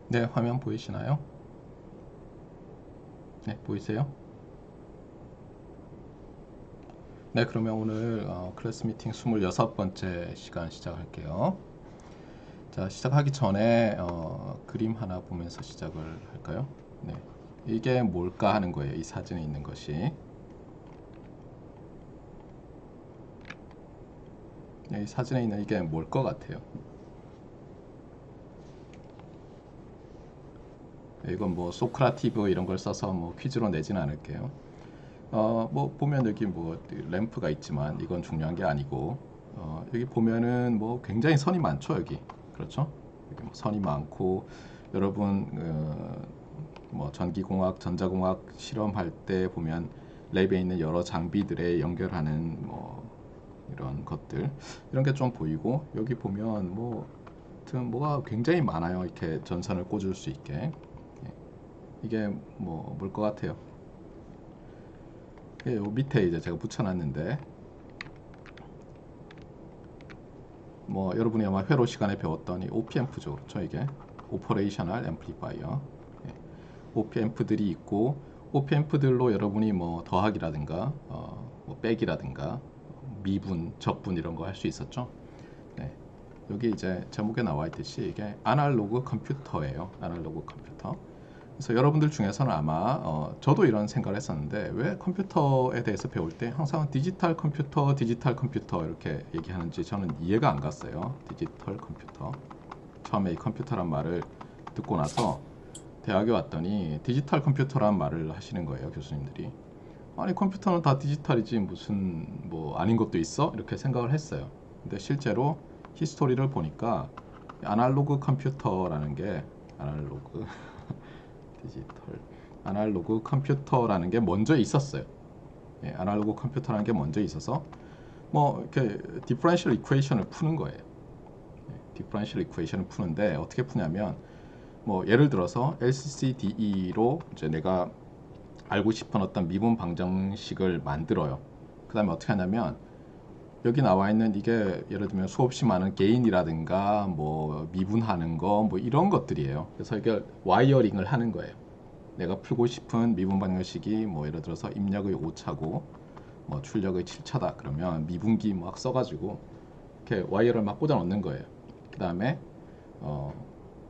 네, 화면 보이시나요? 네, 보이세요? 네, 그러면 오늘 클래스 미팅 26번째 시간 시작할게요. 자, 시작하기 전에 그림 하나 보면서 시작을 할까요? 네, 이게 뭘까 하는 거예요. 이 사진에 있는 것이. 네, 이 사진에 있는 이게 뭘 것 같아요? 네, 이건 뭐 소크라티브 이런 걸 써서 뭐 퀴즈로 내지는 않을게요. 뭐 보면 여기 뭐 램프가 있지만 이건 중요한 게 아니고 여기 보면은 뭐 굉장히 선이 많죠 여기. 그렇죠? 여기 뭐 선이 많고 여러분 뭐 전기공학 전자공학 실험할 때 보면 랩에 있는 여러 장비들에 연결하는 뭐 이런 것들 이런 게 좀 보이고 여기 보면 뭐 하여튼 뭐가 굉장히 많아요. 이렇게 전선을 꽂을 수 있게. 이게 뭐 뭘 것 같아요? 요 밑에 이제 제가 붙여놨는데 뭐 여러분이 아마 회로 시간에 배웠던 이 OP앰프죠, 그렇죠? 이게 오퍼레이셔널 앰플리파이어. OP앰프들이 있고 OP앰프들로 여러분이 뭐 더하기라든가 뭐 빼기라든가 미분, 적분 이런 거 할 수 있었죠. 네. 여기 이제 제목에 나와 있듯이 이게 아날로그 컴퓨터예요. 아날로그 컴퓨터. 그래서 여러분들 중에서는 아마 저도 이런 생각을 했었는데 왜 컴퓨터에 대해서 배울 때 항상 디지털 컴퓨터 이렇게 얘기하는지 저는 이해가 안 갔어요. 디지털 컴퓨터. 처음에 이 컴퓨터란 말을 듣고 나서 대학에 왔더니 디지털 컴퓨터란 말을 하시는 거예요, 교수님들이. 아니 컴퓨터는 다 디지털이지 무슨 뭐 아닌 것도 있어? 이렇게 생각을 했어요. 근데 실제로 히스토리를 보니까 아날로그 컴퓨터라는 게 아날로그 디지털 아날로그 컴퓨터라는 게 먼저 있었어요. 예, 아날로그 컴퓨터라는 게 먼저 있어서 뭐 이렇게 디퍼런셜 이퀘이션을 푸는 거예요. 디퍼런셜 이퀘이션을 푸는데 어떻게 푸냐면 뭐 예를 들어서 LCD로 이제 내가 알고 싶은 어떤 미분 방정식을 만들어요. 그 다음에 어떻게 하냐면 여기 나와 있는 이게 예를 들면 수없이 많은 게인이라든가 뭐 미분하는 거 뭐 이런 것들이에요. 그래서 이게 와이어링을 하는 거예요. 내가 풀고 싶은 미분 방정식이 뭐 예를 들어서 입력의 5차고 뭐 출력의 7차다 그러면 미분기 막 써가지고 이렇게 와이어를 막 꽂아 놓는 거예요. 그 다음에 어,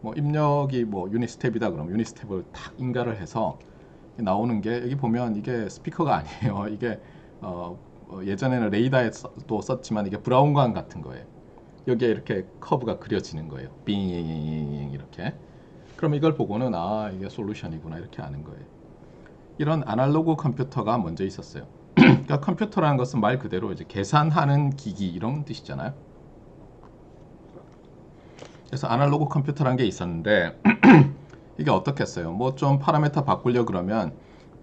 뭐 입력이 뭐 유닛 스텝이다 그러면 유닛 스텝을 탁 인가를 해서 나오는 게 여기 보면 이게 스피커가 아니에요. 이게 예전에는 레이더에도 썼지만 이게 브라운관 같은 거예요. 여기에 이렇게 커브가 그려지는 거예요. 빙 이렇게. 그럼 이걸 보고는 아 이게 솔루션이구나 이렇게 아는 거예요. 이런 아날로그 컴퓨터가 먼저 있었어요. 그러니까 컴퓨터라는 것은 말 그대로 이제 계산하는 기기 이런 뜻이잖아요. 그래서 아날로그 컴퓨터라는 게 있었는데 이게 어떻겠어요? 뭐 좀 파라미터 바꾸려 그러면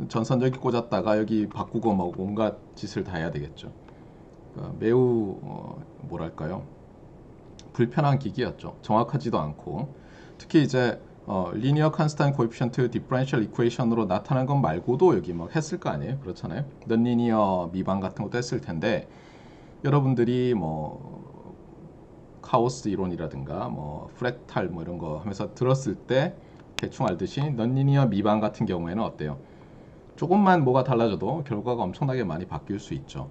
전선저기 꽂았다가 여기 바꾸고 뭐 온갖 짓을 다 해야 되겠죠. 그러니까 매우 뭐랄까요? 불편한 기기였죠. 정확하지도 않고 특히 이제 리니어 컨스탄 코에피션트 디퍼런셜 이퀘이션으로 나타난 것 말고도 여기 막 했을 거 아니에요? 그렇잖아요. 넌리니어 미방 같은 것도 했을 텐데 여러분들이 뭐 카오스 이론이라든가 뭐 프랙탈 뭐 이런 거 하면서 들었을 때 대충 알듯이 넌리니어 미방 같은 경우에는 어때요? 조금만 뭐가 달라져도 결과가 엄청나게 많이 바뀔 수 있죠.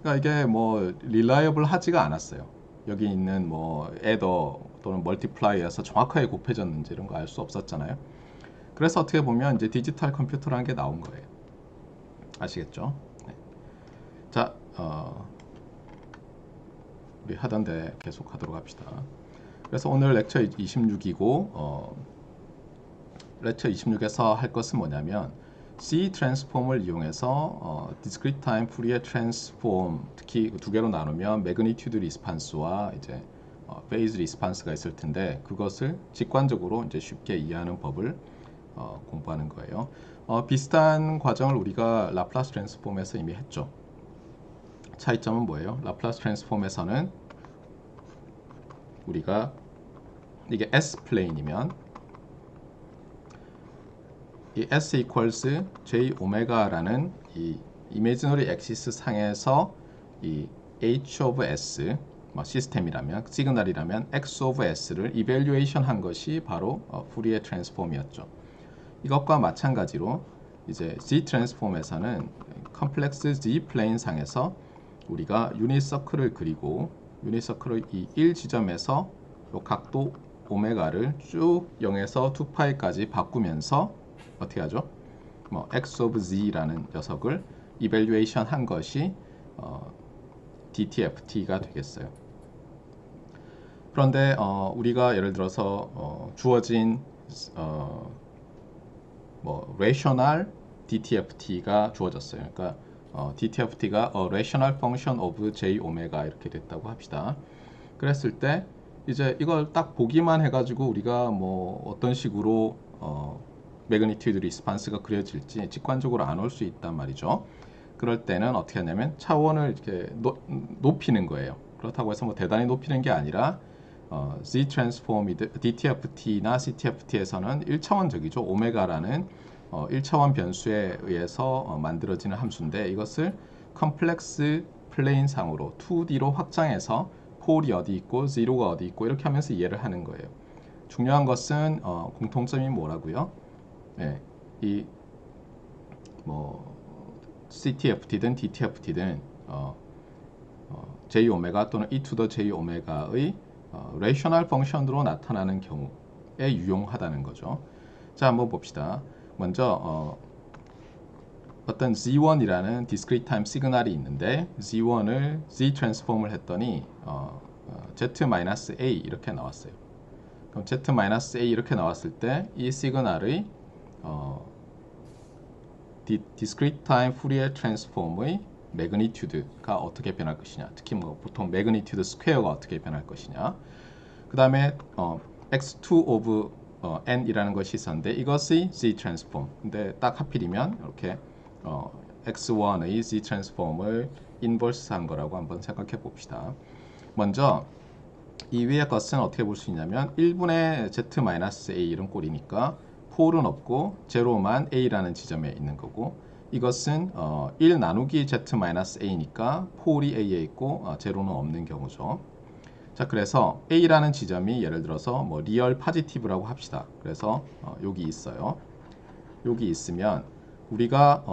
그러니까 이게 뭐 릴라이어블 하지가 않았어요. 여기 있는 뭐 애더 또는 멀티플라이에서 정확하게 곱해졌는지 이런 거 알 수 없었잖아요. 그래서 어떻게 보면 이제 디지털 컴퓨터라는 게 나온 거예요. 아시겠죠? 네. 자, 우리 하던데 계속 하도록 합시다. 그래서 오늘 렉처 26이고 렉처 26에서 할 것은 뭐냐면 C 트랜스폼을 이용해서 discrete time Fourier transform 특히 두 개로 나누면 magnitude response와 이제 phase response가 있을 텐데 그것을 직관적으로 이제 쉽게 이해하는 법을 공부하는 거예요. 비슷한 과정을 우리가 라플라스 트랜스폼에서 이미 했죠. 차이점은 뭐예요? 라플라스 트랜스폼에서는 우리가 이게 S 플레인이면 이 S equals J 오메가라는 이 이미지너리 엑시스 상에서 이 H of S 뭐 시스템이라면 시그널이라면 x of s를 이밸류에이션 한 것이 바로 푸리에 트랜스폼이었죠. 이것과 마찬가지로 이제 Z 트랜스폼에서는 컴플렉스 Z 플레인 상에서 우리가 유닛 서클을 그리고 유닛 서클을 이 1지점에서 요 각도 오메가를 쭉 0에서 2파이까지 바꾸면서 어떻게 하죠? 뭐 x of z라는 녀석을 이밸류에이션 한 것이 DTFT가 되겠어요. 그런데 우리가 예를 들어서 주어진 뭐 rational DTFT가 주어졌어요. 그러니까 DTFT가 a rational function of j 오메가 이렇게 됐다고 합시다. 그랬을 때 이제 이걸 딱 보기만 해가지고 우리가 뭐 어떤 식으로 매그니튜드 리스판스가 그려질지 직관적으로 안 올 수 있단 말이죠. 그럴 때는 어떻게 하냐면 차원을 이렇게 높이는 거예요. 그렇다고 해서 뭐 대단히 높이는 게 아니라 Z 트랜스폼이든 DTFT나 CTFT에서는 1차원적이죠. 오메가라는 1차원 변수에 의해서 만들어지는 함수인데 이것을 컴플렉스 플레인 상으로 2D로 확장해서 폴이 어디 있고 제로가 어디 있고 이렇게 하면서 이해를 하는 거예요. 중요한 것은 공통점이 뭐라고요? 네, 이 뭐 CTFT든 DTFT든 J 오메가 또는 E to the J 오메가의 레이셔널 펑션으로 나타나는 경우에 유용하다는 거죠. 자, 한번 봅시다. 먼저 어떤 Z1이라는 discrete time 시그널이 있는데 Z1을 Z 트랜스폼을 했더니 Z-A 이렇게 나왔어요. 그럼 Z-A 이렇게 나왔을 때 이 시그널의 discrete time Fourier transform의 매그니튜드가 어떻게 변할 것이냐, 특히 뭐 보통 매그니튜드 스퀘어가 어떻게 변할 것이냐. 그 다음에 x2 of n이라는 것이 있었는데 이것이 Z 트랜스폼. 근데 딱 하필이면 이렇게 x1의 Z 트랜스폼을 인버스한 거라고 한번 생각해 봅시다. 먼저 이 위의 것은 어떻게 볼 수 있냐면 1분의 z-a 이런 꼴이니까 폴은 없고 제로만 a라는 지점에 있는 거고 이것은 1 나누기 z-a니까 폴이 a에 있고 제로는 없는 경우죠. 자, 그래서 a라는 지점이 예를 들어서 뭐 리얼 파지티브라고 합시다. 그래서 여기 있어요. 여기 있으면 우리가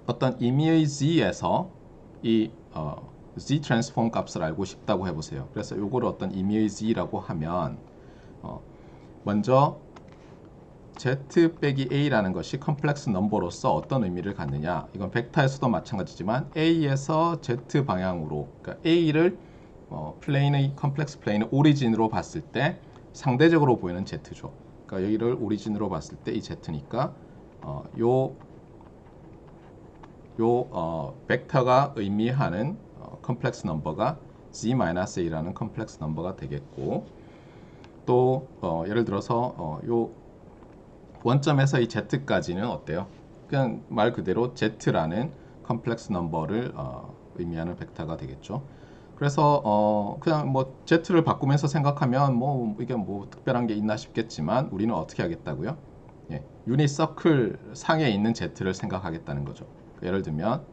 어떤 임의의 z에서 이 z 트랜스폼 값을 알고 싶다고 해보세요. 그래서 요거를 어떤 임의의 z라고 하면 먼저 z 빼기 a라는 것이 컴플렉스 넘버로서 어떤 의미를 갖느냐. 이건 벡터에서도 마찬가지지만 a에서 z 방향으로, 그러니까 a를 플레인의 컴플렉스 플레인의 오리진으로 봤을 때 상대적으로 보이는 z죠. 그러니까 여기를 오리진으로 봤을 때 이 z니까 요 벡터가 의미하는 컴플렉스 넘버가 z-a라는 컴플렉스 넘버가 되겠고 또 예를 들어서 요 원점에서 이 z까지는 어때요? 그냥 말 그대로 z라는 컴플렉스 넘버를 의미하는 벡터가 되겠죠. 그래서 그냥 뭐 z를 바꾸면서 생각하면 뭐 이게 뭐 특별한 게 있나 싶겠지만 우리는 어떻게 하겠다고요? 예, 유닛 서클 상에 있는 z를 생각하겠다는 거죠. 예를 들면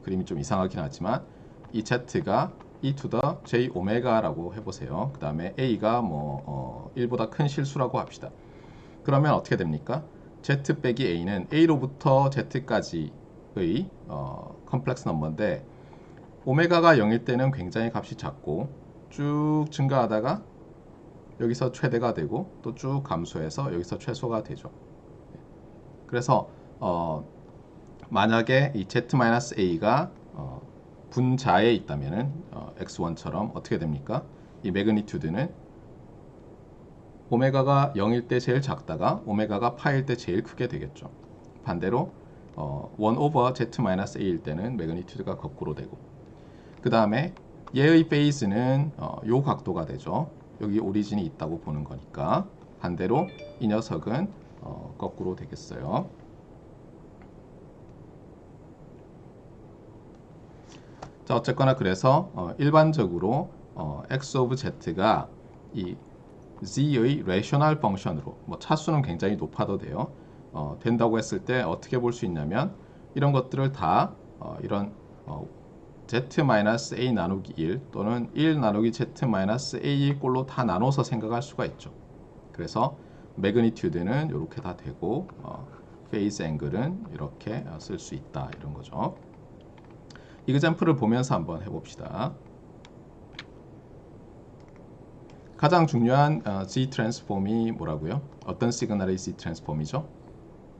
그림이 좀 이상하긴 하지만 이 z가 e to the j 오메가라고 해보세요. 그 다음에 a가 뭐 1보다 큰 실수라고 합시다. 그러면 어떻게 됩니까? z 빼기 a는 a로부터 z까지의 컴플렉스 넘버인데 오메가가 0일 때는 굉장히 값이 작고 쭉 증가하다가 여기서 최대가 되고 또 쭉 감소해서 여기서 최소가 되죠. 그래서 만약에 이 z-a가 분자에 있다면은 x1처럼 어떻게 됩니까? 이 매그니튜드는 오메가가 0일 때 제일 작다가 오메가가 파일 때 제일 크게 되겠죠. 반대로 1 over z-a일 때는 매그니튜드가 거꾸로 되고 그 다음에 얘의 베이스는 요 각도가 되죠. 여기 오리진이 있다고 보는 거니까 반대로 이 녀석은 거꾸로 되겠어요. 자, 어쨌거나 그래서 일반적으로 x of z가 이 z의 레이셔널 펑션으로 뭐 차수는 굉장히 높아도 돼요. 된다고 했을 때 어떻게 볼 수 있냐면 이런 것들을 다 이런 z-a 나누기 1 또는 1 나누기 z-a의 꼴로 다 나눠서 생각할 수가 있죠. 그래서 매그니튜드는 이렇게 다 되고 페이스 앵글은 이렇게 쓸 수 있다 이런 거죠. 이그젬플을 보면서 한번 해봅시다. 가장 중요한 Z 트랜스폼이 뭐라고요? 어떤 시그널의 Z 트랜스폼이죠?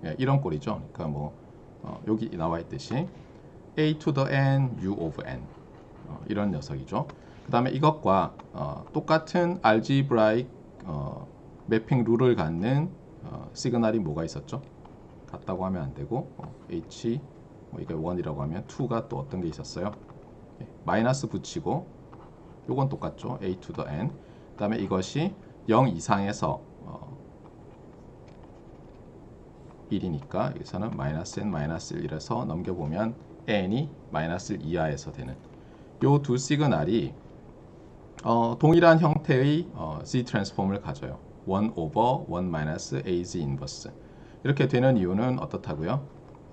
예, 이런 꼴이죠. 그러니까 뭐 여기 나와 있듯이 a to the n u of n 이런 녀석이죠. 그 다음에 이것과 똑같은 알지브라익 매핑 룰을 갖는 시그널이 뭐가 있었죠? 같다고 하면 안 되고 h 이게 1이라고 하면 2가 또 어떤 게 있었어요? 예, 마이너스 붙이고 요건 똑같죠. a to the n. 그 다음에 이것이 0 이상에서 1이니까 여기서는 마이너스 n 마이너스 1에서 넘겨보면 n이 마이너스 1 이하에서 되는 요 두 시그널이 동일한 형태의 Z 트랜스폼을 가져요. 1 over 1 minus AZ 인버스. 이렇게 되는 이유는 어떻다고요?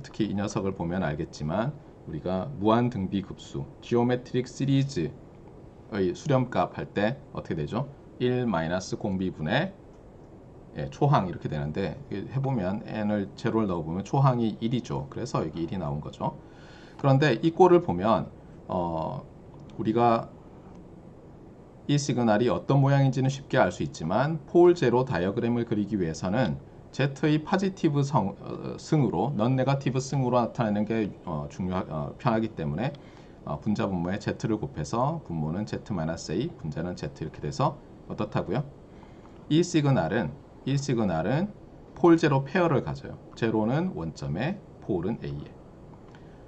특히 이 녀석을 보면 알겠지만 우리가 무한 등비 급수, 지오메트릭 시리즈의 수렴값 할 때 어떻게 되죠? 1 마이너스 공비분의 초항 이렇게 되는데 해보면 n을 제로를 넣어보면 초항이 1이죠. 그래서 여기 1이 나온 거죠. 그런데 이 꼴을 보면 우리가 이 시그널이 어떤 모양인지는 쉽게 알 수 있지만 폴 제로 다이어그램을 그리기 위해서는 Z의 파지티브 승으로 넌 네거티브 승으로 나타내는 게 편하기 때문에 분자 분모에 Z를 곱해서 분모는 Z-A, 분자는 Z 이렇게 돼서 어떻다고요? 이 시그널은 폴 제로 페어를 가져요. 제로는 원점에, 폴은 A에.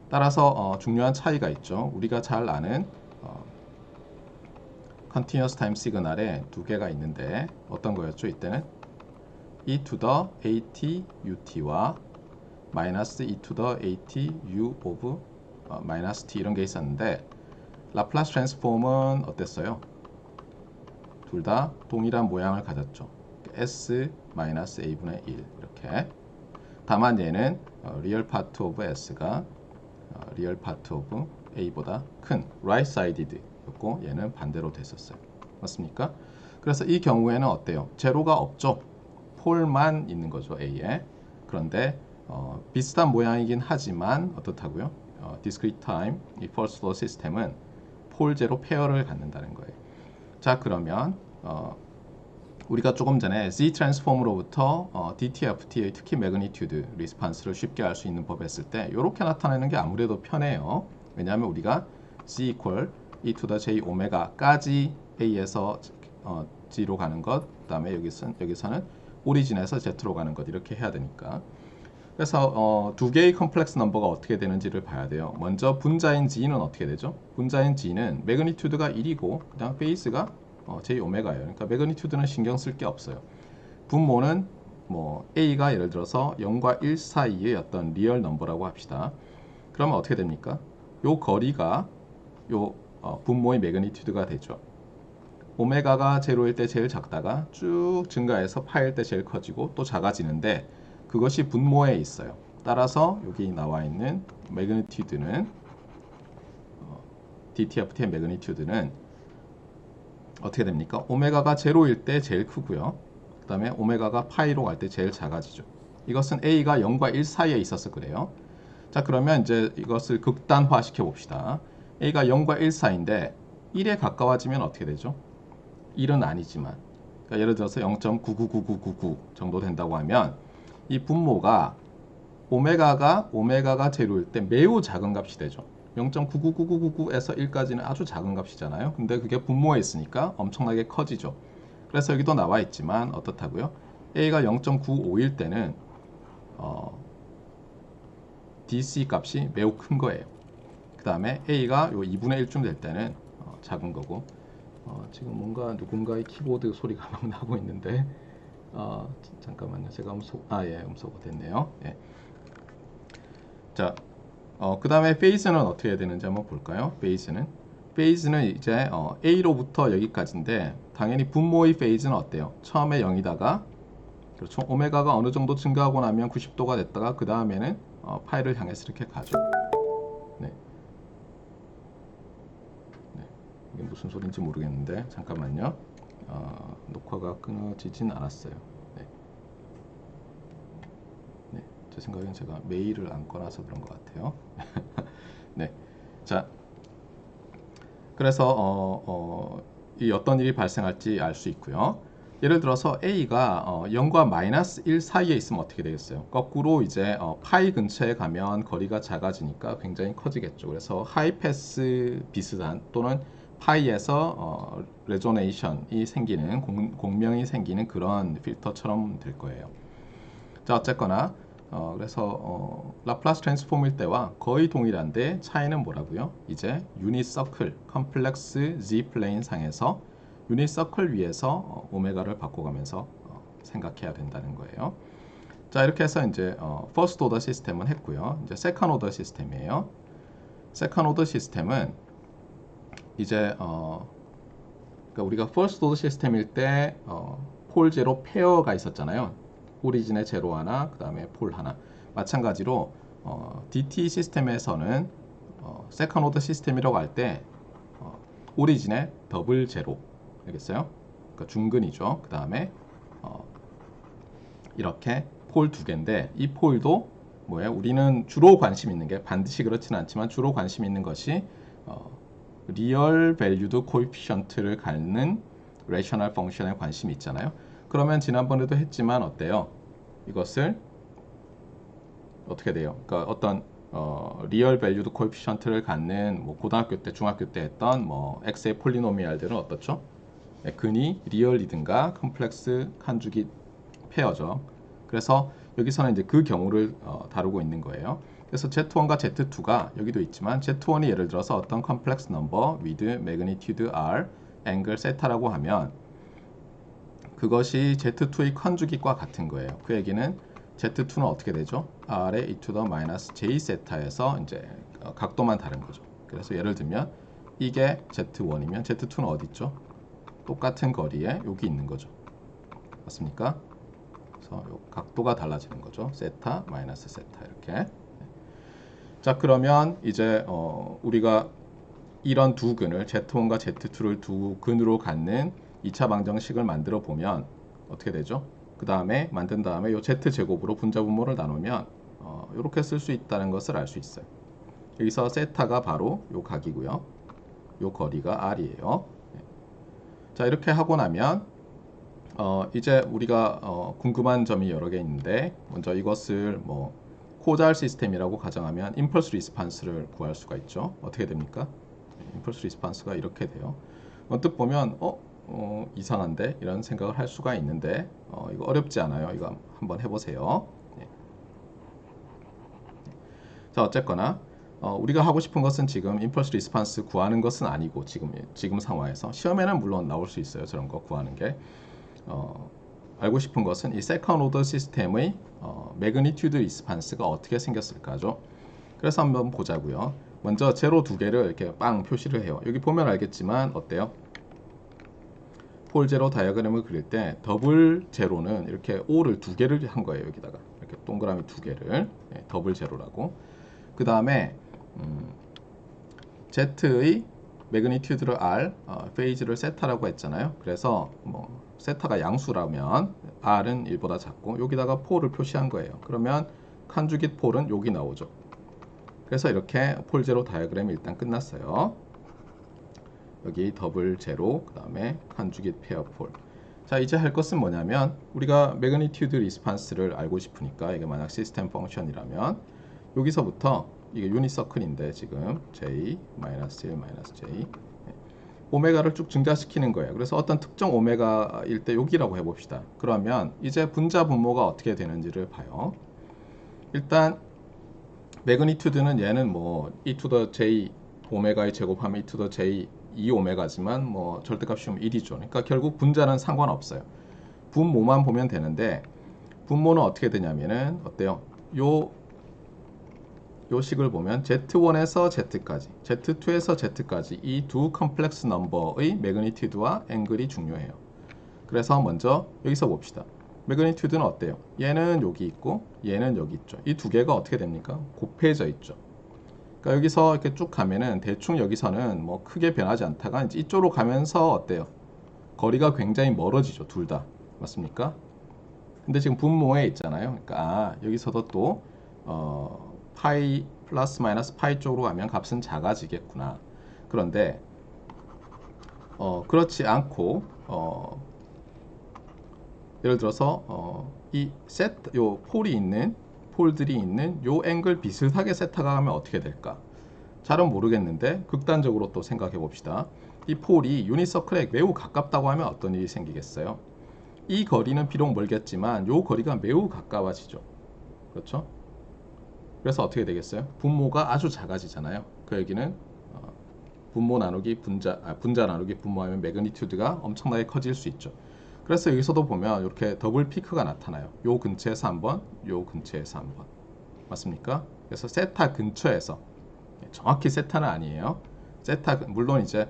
따라서 중요한 차이가 있죠. 우리가 잘 아는 컨티뉴어스 타임 시그널에 두 개가 있는데 어떤 거였죠? 이때는 e to the at ut와 마이너스 e to the at u of 마이너스 t 이런 게 있었는데 라플라스 트랜스폼은 어땠어요? 둘 다 동일한 모양을 가졌죠. s 마이너스 a분의 1 이렇게. 다만 얘는 리얼 파트 오브 s가 리얼 파트 오브 a보다 큰 right sided 였고 얘는 반대로 됐었어요. 맞습니까? 그래서 이 경우에는 어때요? 제로가 없죠. 폴만 있는 거죠. A에. 그런데 비슷한 모양이긴 하지만 어떻다고요? discrete time 이 first law 시스템은 폴 제로 페어를 갖는다는 거예요. 자, 그러면 우리가 조금 전에 Z 트랜스폼으로부터 DTFT의 특히 매그니튜드 리스판스를 쉽게 알 수 있는 법 했을 때 이렇게 나타내는 게 아무래도 편해요. 왜냐하면 우리가 Z equal e to the j 오메가까지 A에서 G로 가는 것, 그 다음에 여기서는 오리진에서 Z로 가는 것 이렇게 해야 되니까. 그래서 두 개의 컴플렉스 넘버가 어떻게 되는지를 봐야 돼요. 먼저 분자인 G는 어떻게 되죠? 분자인 G는 매그니튜드가 1이고 그다음 페이스가 j 오메가예요. 그러니까 매그니튜드는 신경 쓸 게 없어요. 분모는 뭐 A가 예를 들어서 0과 1 사이의 어떤 리얼 넘버라고 합시다. 그러면 어떻게 됩니까? 요 거리가 요 분모의 매그니튜드가 되죠. 오메가가 제로일 때 제일 작다가 쭉 증가해서 파일 때 제일 커지고 또 작아지는데 그것이 분모에 있어요. 따라서 여기 나와 있는 매그니튜드는 DTFT의 매그니튜드는 어떻게 됩니까? 오메가가 제로일 때 제일 크고요. 그 다음에 오메가가 파이로 갈 때 제일 작아지죠. 이것은 A가 0과 1 사이에 있어서 그래요. 자, 그러면 이제 이것을 극단화 시켜 봅시다. A가 0과 1 사이인데 1에 가까워지면 어떻게 되죠? 1은 아니지만 그러니까 예를 들어서 0.999999 정도 된다고 하면 이 분모가 오메가가 제로일 때 매우 작은 값이 되죠. 0.999999에서 1까지는 아주 작은 값이잖아요. 근데 그게 분모에 있으니까 엄청나게 커지죠. 그래서 여기도 나와 있지만 어떻다고요? A가 0.951 때는 DC 값이 매우 큰 거예요. 그 다음에 A가 요 2분의 1쯤 될 때는 작은 거고 지금 뭔가 누군가의 키보드 소리가 막 나고 있는데 잠깐만요. 제가 음소거 됐네요. 예. 자, 그 다음에 페이스는 어떻게 해야 되는지 한번 볼까요? 페이스는 이제 A로부터 여기까지인데 당연히 분모의 페이스는 어때요? 처음에 0이다가 그렇죠. 오메가가 어느 정도 증가하고 나면 90도가 됐다가 그 다음에는 파이를 향해서 이렇게 가죠. 네. 이게 무슨 소리인지 모르겠는데 잠깐만요. 녹화가 끊어지진 않았어요. 네. 네, 제 생각엔 제가 메일을 안 꺼놔서 그런 것 같아요. 네, 자, 그래서 이 어떤 일이 발생할지 알 수 있고요. 예를 들어서 A가 0과 마이너스 1 사이에 있으면 어떻게 되겠어요? 거꾸로 이제 파이 근처에 가면 거리가 작아지니까 굉장히 커지겠죠. 그래서 하이패스 비슷한 또는 파이에서 레조네이션이 생기는 공명이 생기는 그런 필터처럼 될 거예요. 자, 어쨌거나 그래서 라플라스 트랜스폼일 때와 거의 동일한데 차이는 뭐라고요? 이제 유닛 서클 컴플렉스 Z 플레인 상에서 유닛 서클 위에서 오메가를 바꿔가면서 생각해야 된다는 거예요. 자, 이렇게 해서 이제 퍼스트 오더 시스템은 했고요. 이제 세컨 오더 시스템이에요. 세컨 오더 시스템은 이제 그러니까 우리가 퍼스트 오더 시스템일 때 폴 제로 페어가 있었잖아요. 오리진의 제로 하나, 그 다음에 폴 하나. 마찬가지로 DT 시스템에서는 세컨 오더 시스템이라고 할 때 오리진의 더블 제로, 알겠어요? 그러니까 중근이죠. 그 다음에 이렇게 폴 두 개인데 이 폴도 뭐예요? 우리는 주로 관심 있는 게 반드시 그렇지는 않지만 주로 관심 있는 것이 리얼 밸류드 코에피션트를 갖는 레이셔널 펑션에 관심이 있잖아요. 그러면 지난번에도 했지만 어때요? 이것을 어떻게 돼요? 그러니까 어떤 리얼 밸류드 코에피션트를 갖는 뭐 고등학교 때, 중학교 때 했던 뭐 x의 폴리노미알들은 어떻죠? 네, 근이 리얼이든가 컴플렉스 칸주기 페어죠. 그래서 여기서는 이제 그 경우를 다루고 있는 거예요. 그래서 Z1과 Z2가 여기도 있지만 Z1이 예를 들어서 어떤 컴플렉스 넘버 with magnitude R, angle 세타라고 하면 그것이 Z2의 컨주기과 같은 거예요. 그 얘기는 Z2는 어떻게 되죠? R의 e to the minus j 세타에서 이제 각도만 다른 거죠. 그래서 예를 들면 이게 Z1이면 Z2는 어디 있죠? 똑같은 거리에 여기 있는 거죠. 맞습니까? 그래서 요 각도가 달라지는 거죠. 세타 마이너스 세타 이렇게. 자, 그러면 이제 우리가 이런 두 근을 Z1과 Z2를 두 근으로 갖는 2차 방정식을 만들어 보면 어떻게 되죠? 그 다음에 만든 다음에 요 Z제곱으로 분자분모를 나누면 이렇게 쓸 수 있다는 것을 알 수 있어요. 여기서 세타가 바로 요 각이고요. 요 거리가 R이에요. 자, 이렇게 하고 나면 이제 우리가 궁금한 점이 여러 개 있는데 먼저 이것을 뭐 코잘 시스템이라고 가정하면 임펄스 리스판스를 구할 수가 있죠. 어떻게 됩니까? 임펄스 리스판스가 이렇게 돼요. 언뜻 보면 이상한데 이런 생각을 할 수가 있는데 이거 어렵지 않아요. 이거 한번 해보세요. 네. 자, 어쨌거나 우리가 하고 싶은 것은 지금 임펄스 리스판스 구하는 것은 아니고 지금 상황에서 시험에는 물론 나올 수 있어요. 저런 거 구하는 게 알고 싶은 것은 이 세컨 오더 시스템의 매그니튜드 리스판스가 어떻게 생겼을까죠. 그래서 한번 보자고요. 먼저 제로 두 개를 이렇게 빵 표시를 해요. 여기 보면 알겠지만 어때요? 폴 제로 다이어그램을 그릴 때 더블 제로는 이렇게 O를 두 개를 한 거예요. 여기다가 이렇게 동그라미 두 개를 더블 제로라고. 그 다음에 Z의 매그니튜드를 R, 페이즈를 세타라고 했잖아요. 그래서 뭐 세타가 양수라면 R은 1보다 작고 여기다가 폴을 표시한 거예요. 그러면 칸주깃 폴은 여기 나오죠. 그래서 이렇게 폴 제로 다이어그램이 일단 끝났어요. 여기 더블 제로, 그 다음에 칸주깃 페어 폴. 자, 이제 할 것은 뭐냐면 우리가 매그니튜드 리스판스를 알고 싶으니까 이게 만약 시스템 펑션이라면 여기서부터 이게 유닛 서클인데 지금 J, -1, -J 오메가를 쭉 증가시키는 거예요. 그래서 어떤 특정 오메가일 때 여기라고 해봅시다. 그러면 이제 분자 분모가 어떻게 되는지를 봐요. 일단 매그니튜드는 얘는 뭐 e to the j 오메가의 제곱하면 e to the j 2오메가지만 뭐 절대값이 1이죠. 그러니까 결국 분자는 상관없어요. 분모만 보면 되는데 분모는 어떻게 되냐면은 어때요? 요 식을 보면 Z1에서 Z까지, Z2에서 Z까지 이 두 컴플렉스 넘버의 매그니튜드와 앵글이 중요해요. 그래서 먼저 여기서 봅시다. 매그니튜드는 어때요? 얘는 여기 있고 얘는 여기 있죠. 이 두 개가 어떻게 됩니까? 곱해져 있죠. 그러니까 여기서 이렇게 쭉 가면은 대충 여기서는 뭐 크게 변하지 않다가 이제 이쪽으로 가면서 어때요? 거리가 굉장히 멀어지죠. 둘 다. 맞습니까? 근데 지금 분모에 있잖아요. 그러니까 여기서도 또 파이 플러스 마이너스 파이 쪽으로 가면 값은 작아지겠구나. 그런데 그렇지 않고 예를 들어서 이 세트 요 폴들이 있는 요 앵글 비슷하게 세타가 가면 어떻게 될까? 잘은 모르겠는데 극단적으로 또 생각해 봅시다. 이 폴이 유니서클에 매우 가깝다고 하면 어떤 일이 생기겠어요? 이 거리는 비록 멀겠지만 요 거리가 매우 가까워지죠. 그렇죠? 그래서 어떻게 되겠어요? 분모가 아주 작아지잖아요. 그 얘기는 분모 나누기 분자 나누기 분모하면 매그니튜드가 엄청나게 커질 수 있죠. 그래서 여기서도 보면 이렇게 더블 피크가 나타나요. 요 근처에서 한번, 요 근처에서 한번. 맞습니까? 그래서 세타 근처에서 정확히 세타는 아니에요. 세타 물론 이제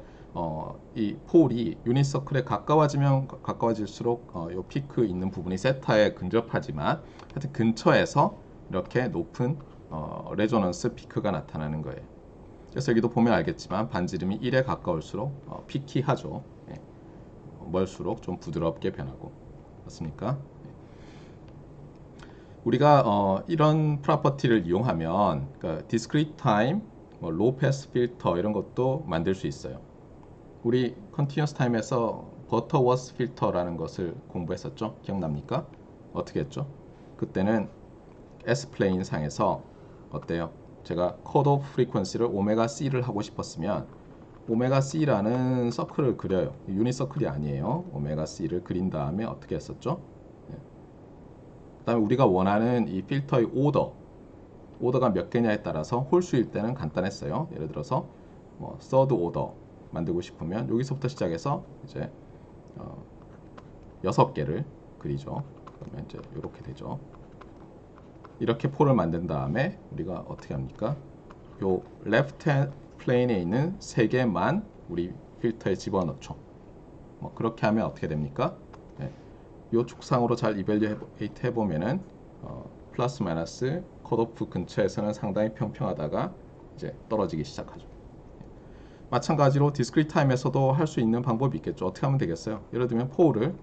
이 폴이 유니서클에 가까워지면 가까워질수록 요 피크 있는 부분이 세타에 근접하지만 하여튼 근처에서 이렇게 높은 레조넌스 피크가 나타나는 거예요. 그래서 여기도 보면 알겠지만 반지름이 1에 가까울수록 피키하죠. 예. 멀수록 좀 부드럽게 변하고. 맞습니까? 우리가 이런 프로퍼티를 이용하면 그러니까 discrete time, 뭐 low pass filter 이런 것도 만들 수 있어요. 우리 continuous time에서 Butterworth filter라는 것을 공부했었죠. 기억납니까? 어떻게 했죠? 그때는 S-플레인 상에서 어때요? 제가 cut off frequency를 오메가 C를 하고 싶었으면 오메가 C라는 서클을 그려요. 유니서클이 아니에요. 오메가 C를 그린 다음에 어떻게 했었죠? 그 다음에 우리가 원하는 이 필터의 오더가 몇 개냐에 따라서 홀수일 때는 간단했어요. 예를 들어서 뭐 third order 만들고 싶으면 여기서부터 시작해서 이제 6개를 그리죠. 그러면 이제 이렇게 되죠. 이렇게 폴을 만든 다음에 우리가 어떻게 합니까? 요 left hand plane에 있는 3개만 우리 필터에 집어넣죠. 뭐 그렇게 하면 어떻게 됩니까? 네. 요 축상으로 잘 이벨리에이트 해보면은 플러스 마이너스 컷오프 근처에서는 상당히 평평하다가 이제 떨어지기 시작하죠. 마찬가지로 디스크리트 타임에서도 할 수 있는 방법이 있겠죠. 어떻게 하면 되겠어요? 예를 들면 폴을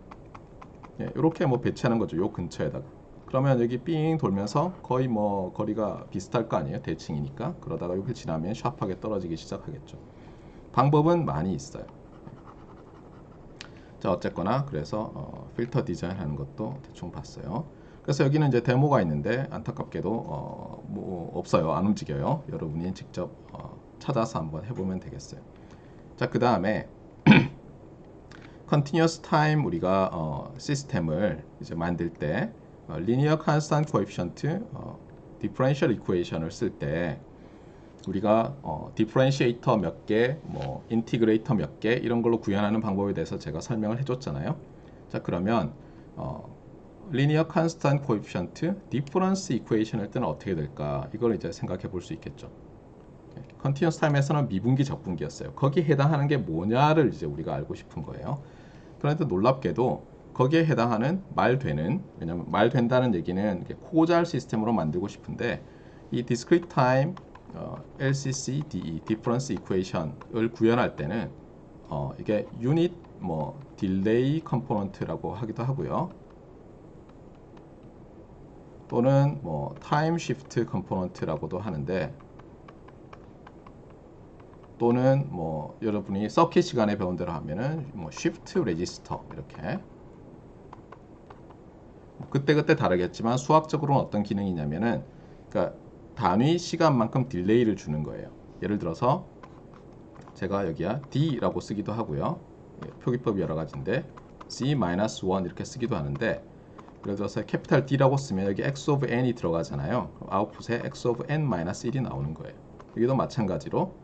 이렇게 뭐 배치하는 거죠. 요 근처에다가. 그러면 여기 삥 돌면서 거의 뭐 거리가 비슷할 거 아니에요. 대칭이니까. 그러다가 여기 지나면 샤프하게 떨어지기 시작하겠죠. 방법은 많이 있어요. 자, 어쨌거나 그래서 필터 디자인 하는 것도 대충 봤어요. 그래서 여기는 이제 데모가 있는데 안타깝게도 뭐 없어요. 안 움직여요. 여러분이 직접 찾아서 한번 해보면 되겠어요. 자, 그 다음에 continuous time 우리가 시스템을 이제 만들 때 linear constant coefficient differential equation을 쓸 때 우리가 디퍼런시에이터 몇 개, 뭐 인티그레이터 몇 개 이런 걸로 구현하는 방법에 대해서 제가 설명을 해줬잖아요. 자, 그러면 linear constant coefficient difference equation일 때는 어떻게 될까? 이걸 이제 생각해 볼 수 있겠죠. continuous time에서는 미분기 적분기였어요. 거기에 해당하는 게 뭐냐를 이제 우리가 알고 싶은 거예요. 그런데 놀랍게도 거기에 해당하는 말되는, 왜냐면 말된다는 얘기는 코잘 시스템으로 만들고 싶은데 이 discrete time LCC DE difference equation을 구현할 때는 이게 unit 뭐 delay component라고 하기도 하고요. 또는 뭐 time shift component라고도 하는데 또는 뭐 여러분이 서킷 시간에 배운 대로 하면은 뭐 shift register 이렇게 그때그때 다르겠지만 수학적으로는 어떤 기능이냐면은 그러니까 단위 시간만큼 딜레이를 주는 거예요. 예를 들어서 제가 여기야 D라고 쓰기도 하고요. 표기법이 여러 가지인데 C-1 이렇게 쓰기도 하는데 예를 들어서 캐피탈 D라고 쓰면 여기 x of n이 들어가잖아요. 아웃풋에 x of n-1이 나오는 거예요. 여기도 마찬가지로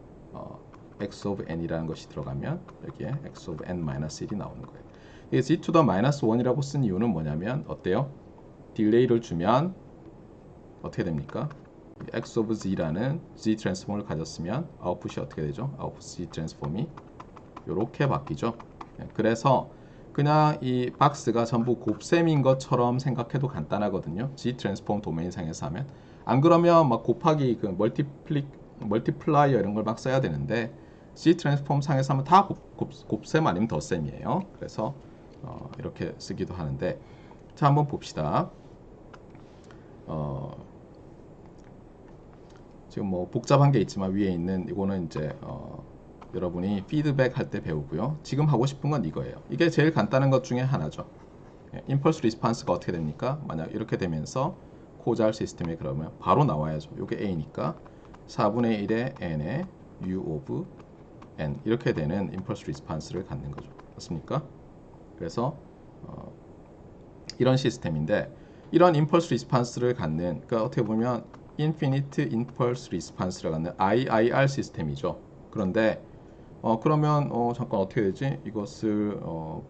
x of n이라는 것이 들어가면 여기에 x of n-1이 나오는 거예요. 이게 z to the -1이라고 쓴 이유는 뭐냐면 어때요? 딜레이를 주면 어떻게 됩니까? x of z라는 z 트랜스폼을 가졌으면 아웃풋이 어떻게 되죠? 아웃풋 z 트랜스폼이 이렇게 바뀌죠. 그래서 그냥 이 박스가 전부 곱셈인 것처럼 생각해도 간단하거든요. z 트랜스폼 도메인 상에서 하면 안 그러면 막 곱하기 그 멀티플라이어 이런 걸 막 써야 되는데 C 트랜스폼 상에서 하면 다 곱셈 아니면 덧셈이에요. 그래서 이렇게 쓰기도 하는데, 자 한번 봅시다. 지금 뭐 복잡한 게 있지만 위에 있는 이거는 이제 여러분이 피드백 할 때 배우고요. 지금 하고 싶은 건 이거예요. 이게 제일 간단한 것 중에 하나죠. 임펄스 리스판스가 어떻게 됩니까? 만약 이렇게 되면서 코잘 시스템에 그러면 바로 나와야죠. 이게 A니까 4분의 1의 N의 U of N 이렇게 되는 임펄스 리스판스를 갖는 거죠. 맞습니까? 그래서 이런 시스템인데, 이런 임펄스 리스판스를 갖는, 그러니까 어떻게 보면 인피니트 임펄스 리스판스를 갖는 IIR 시스템이죠. 그런데 그러면 잠깐 어떻게 되지? 이것을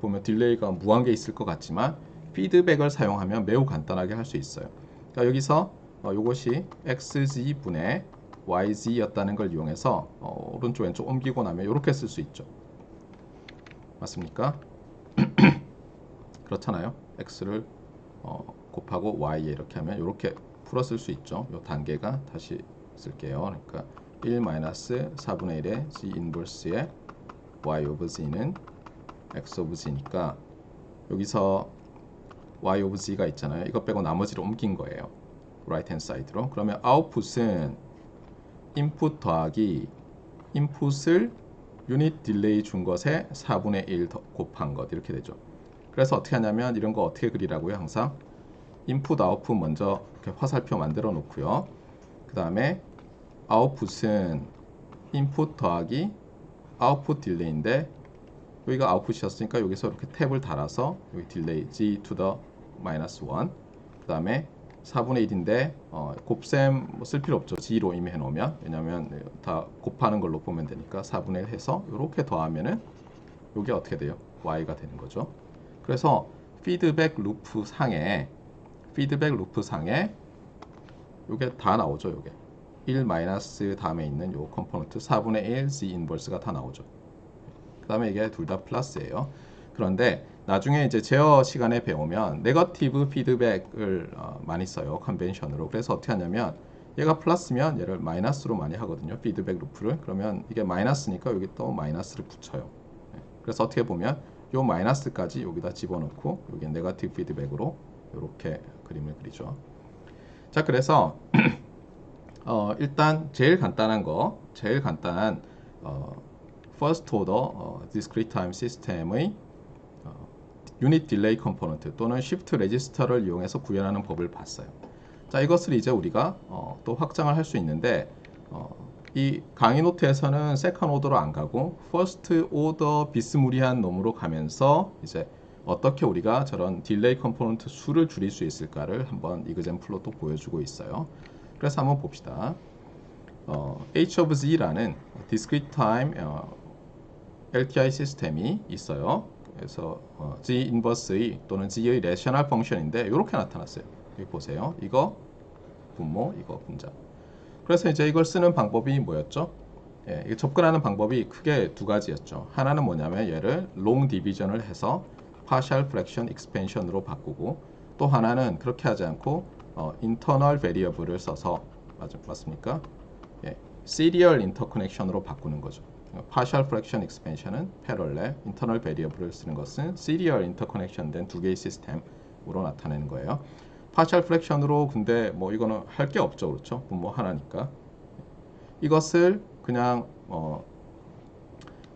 보면 딜레이가 무한계 있을 것 같지만 피드백을 사용하면 매우 간단하게 할 수 있어요. 그러니까 여기서 이것이 xg분의 yz였다는 걸 이용해서 오른쪽 왼쪽 옮기고 나면 이렇게 쓸 수 있죠. 맞습니까? 그렇잖아요. x를 곱하고 y에 이렇게 하면 이렇게 풀어 쓸 수 있죠. 이 단계가 다시 쓸게요. 그러니까 1-4분의 1의 g 인버스의 y of z는 x of z니까 여기서 y of z가 있잖아요. 이거 빼고 나머지를 옮긴 거예요. right hand side로. 그러면 output은 input 더하기 input을 유닛 딜레이 준 것에 4분의 1 곱한 것 이렇게 되죠. 그래서 어떻게 하냐면 이런 거 어떻게 그리라고요? 항상 인풋 아웃풋 먼저 이렇게 화살표 만들어 놓고요. 그 다음에 아웃풋은 인풋 더하기 아웃풋 딜레이인데 여기가 아웃풋이었으니까 여기서 이렇게 탭을 달아서 여기 딜레이 G to the minus 1 그 다음에 4분의 1인데 곱셈 쓸 필요 없죠. G로 이미 해놓으면, 왜냐면 다 곱하는 걸로 보면 되니까 4분의 1 해서 이렇게 더하면은 이게 어떻게 돼요? Y가 되는 거죠. 그래서 피드백 루프 상에 요게 다 나오죠. 요게 1 마이너스 다음에 있는 요 컴포넌트 4분의 1 Z 인버스가 다 나오죠. 그 다음에 이게 둘 다 플러스예요. 그런데 나중에 이제 제어 시간에 배우면 네거티브 피드백을 많이 써요. 컨벤션으로. 그래서 어떻게 하냐면 얘가 플러스면 얘를 마이너스로 많이 하거든요. 피드백 루프를. 그러면 이게 마이너스니까 여기 또 마이너스를 붙여요. 그래서 어떻게 보면 요 마이너스까지 여기다 집어넣고 여기 네거티브 피드백으로 이렇게 그림을 그리죠. 자, 그래서 일단 제일 간단한 first order discrete time 시스템의 유닛 딜레이 컴포넌트 또는 shift 레지스터를 이용해서 구현하는 법을 봤어요. 자, 이것을 이제 우리가 또 확장을 할 수 있는데 이 강의 노트에서는 세컨 오더로 안 가고 퍼스트 오더 비스무리한 놈으로 가면서 이제 어떻게 우리가 저런 딜레이 컴포넌트 수를 줄일 수 있을까를 한번 이그젬플로 또 보여주고 있어요. 그래서 한번 봅시다. H of Z라는 discrete time LTI 시스템이 있어요. 그래서 G 인버스의 또는 G의 레셔널 펑션인데 이렇게 나타났어요. 여기 보세요. 이거 분모, 이거 분자. 그래서 이제 이걸 쓰는 방법이 뭐였죠? 예, 접근하는 방법이 크게 두 가지였죠. 하나는 뭐냐면 얘를 long division을 해서 partial fraction expansion으로 바꾸고, 또 하나는 그렇게 하지 않고 internal variable을 써서 맞습니까? 예, serial interconnection으로 바꾸는 거죠. partial fraction expansion은 parallel, internal variable을 쓰는 것은 serial interconnection 된 두 개의 시스템으로 나타내는 거예요. 파셜 프랙션으로 근데 뭐 이거는 할 게 없죠. 그렇죠? 분모 하나니까. 이것을 그냥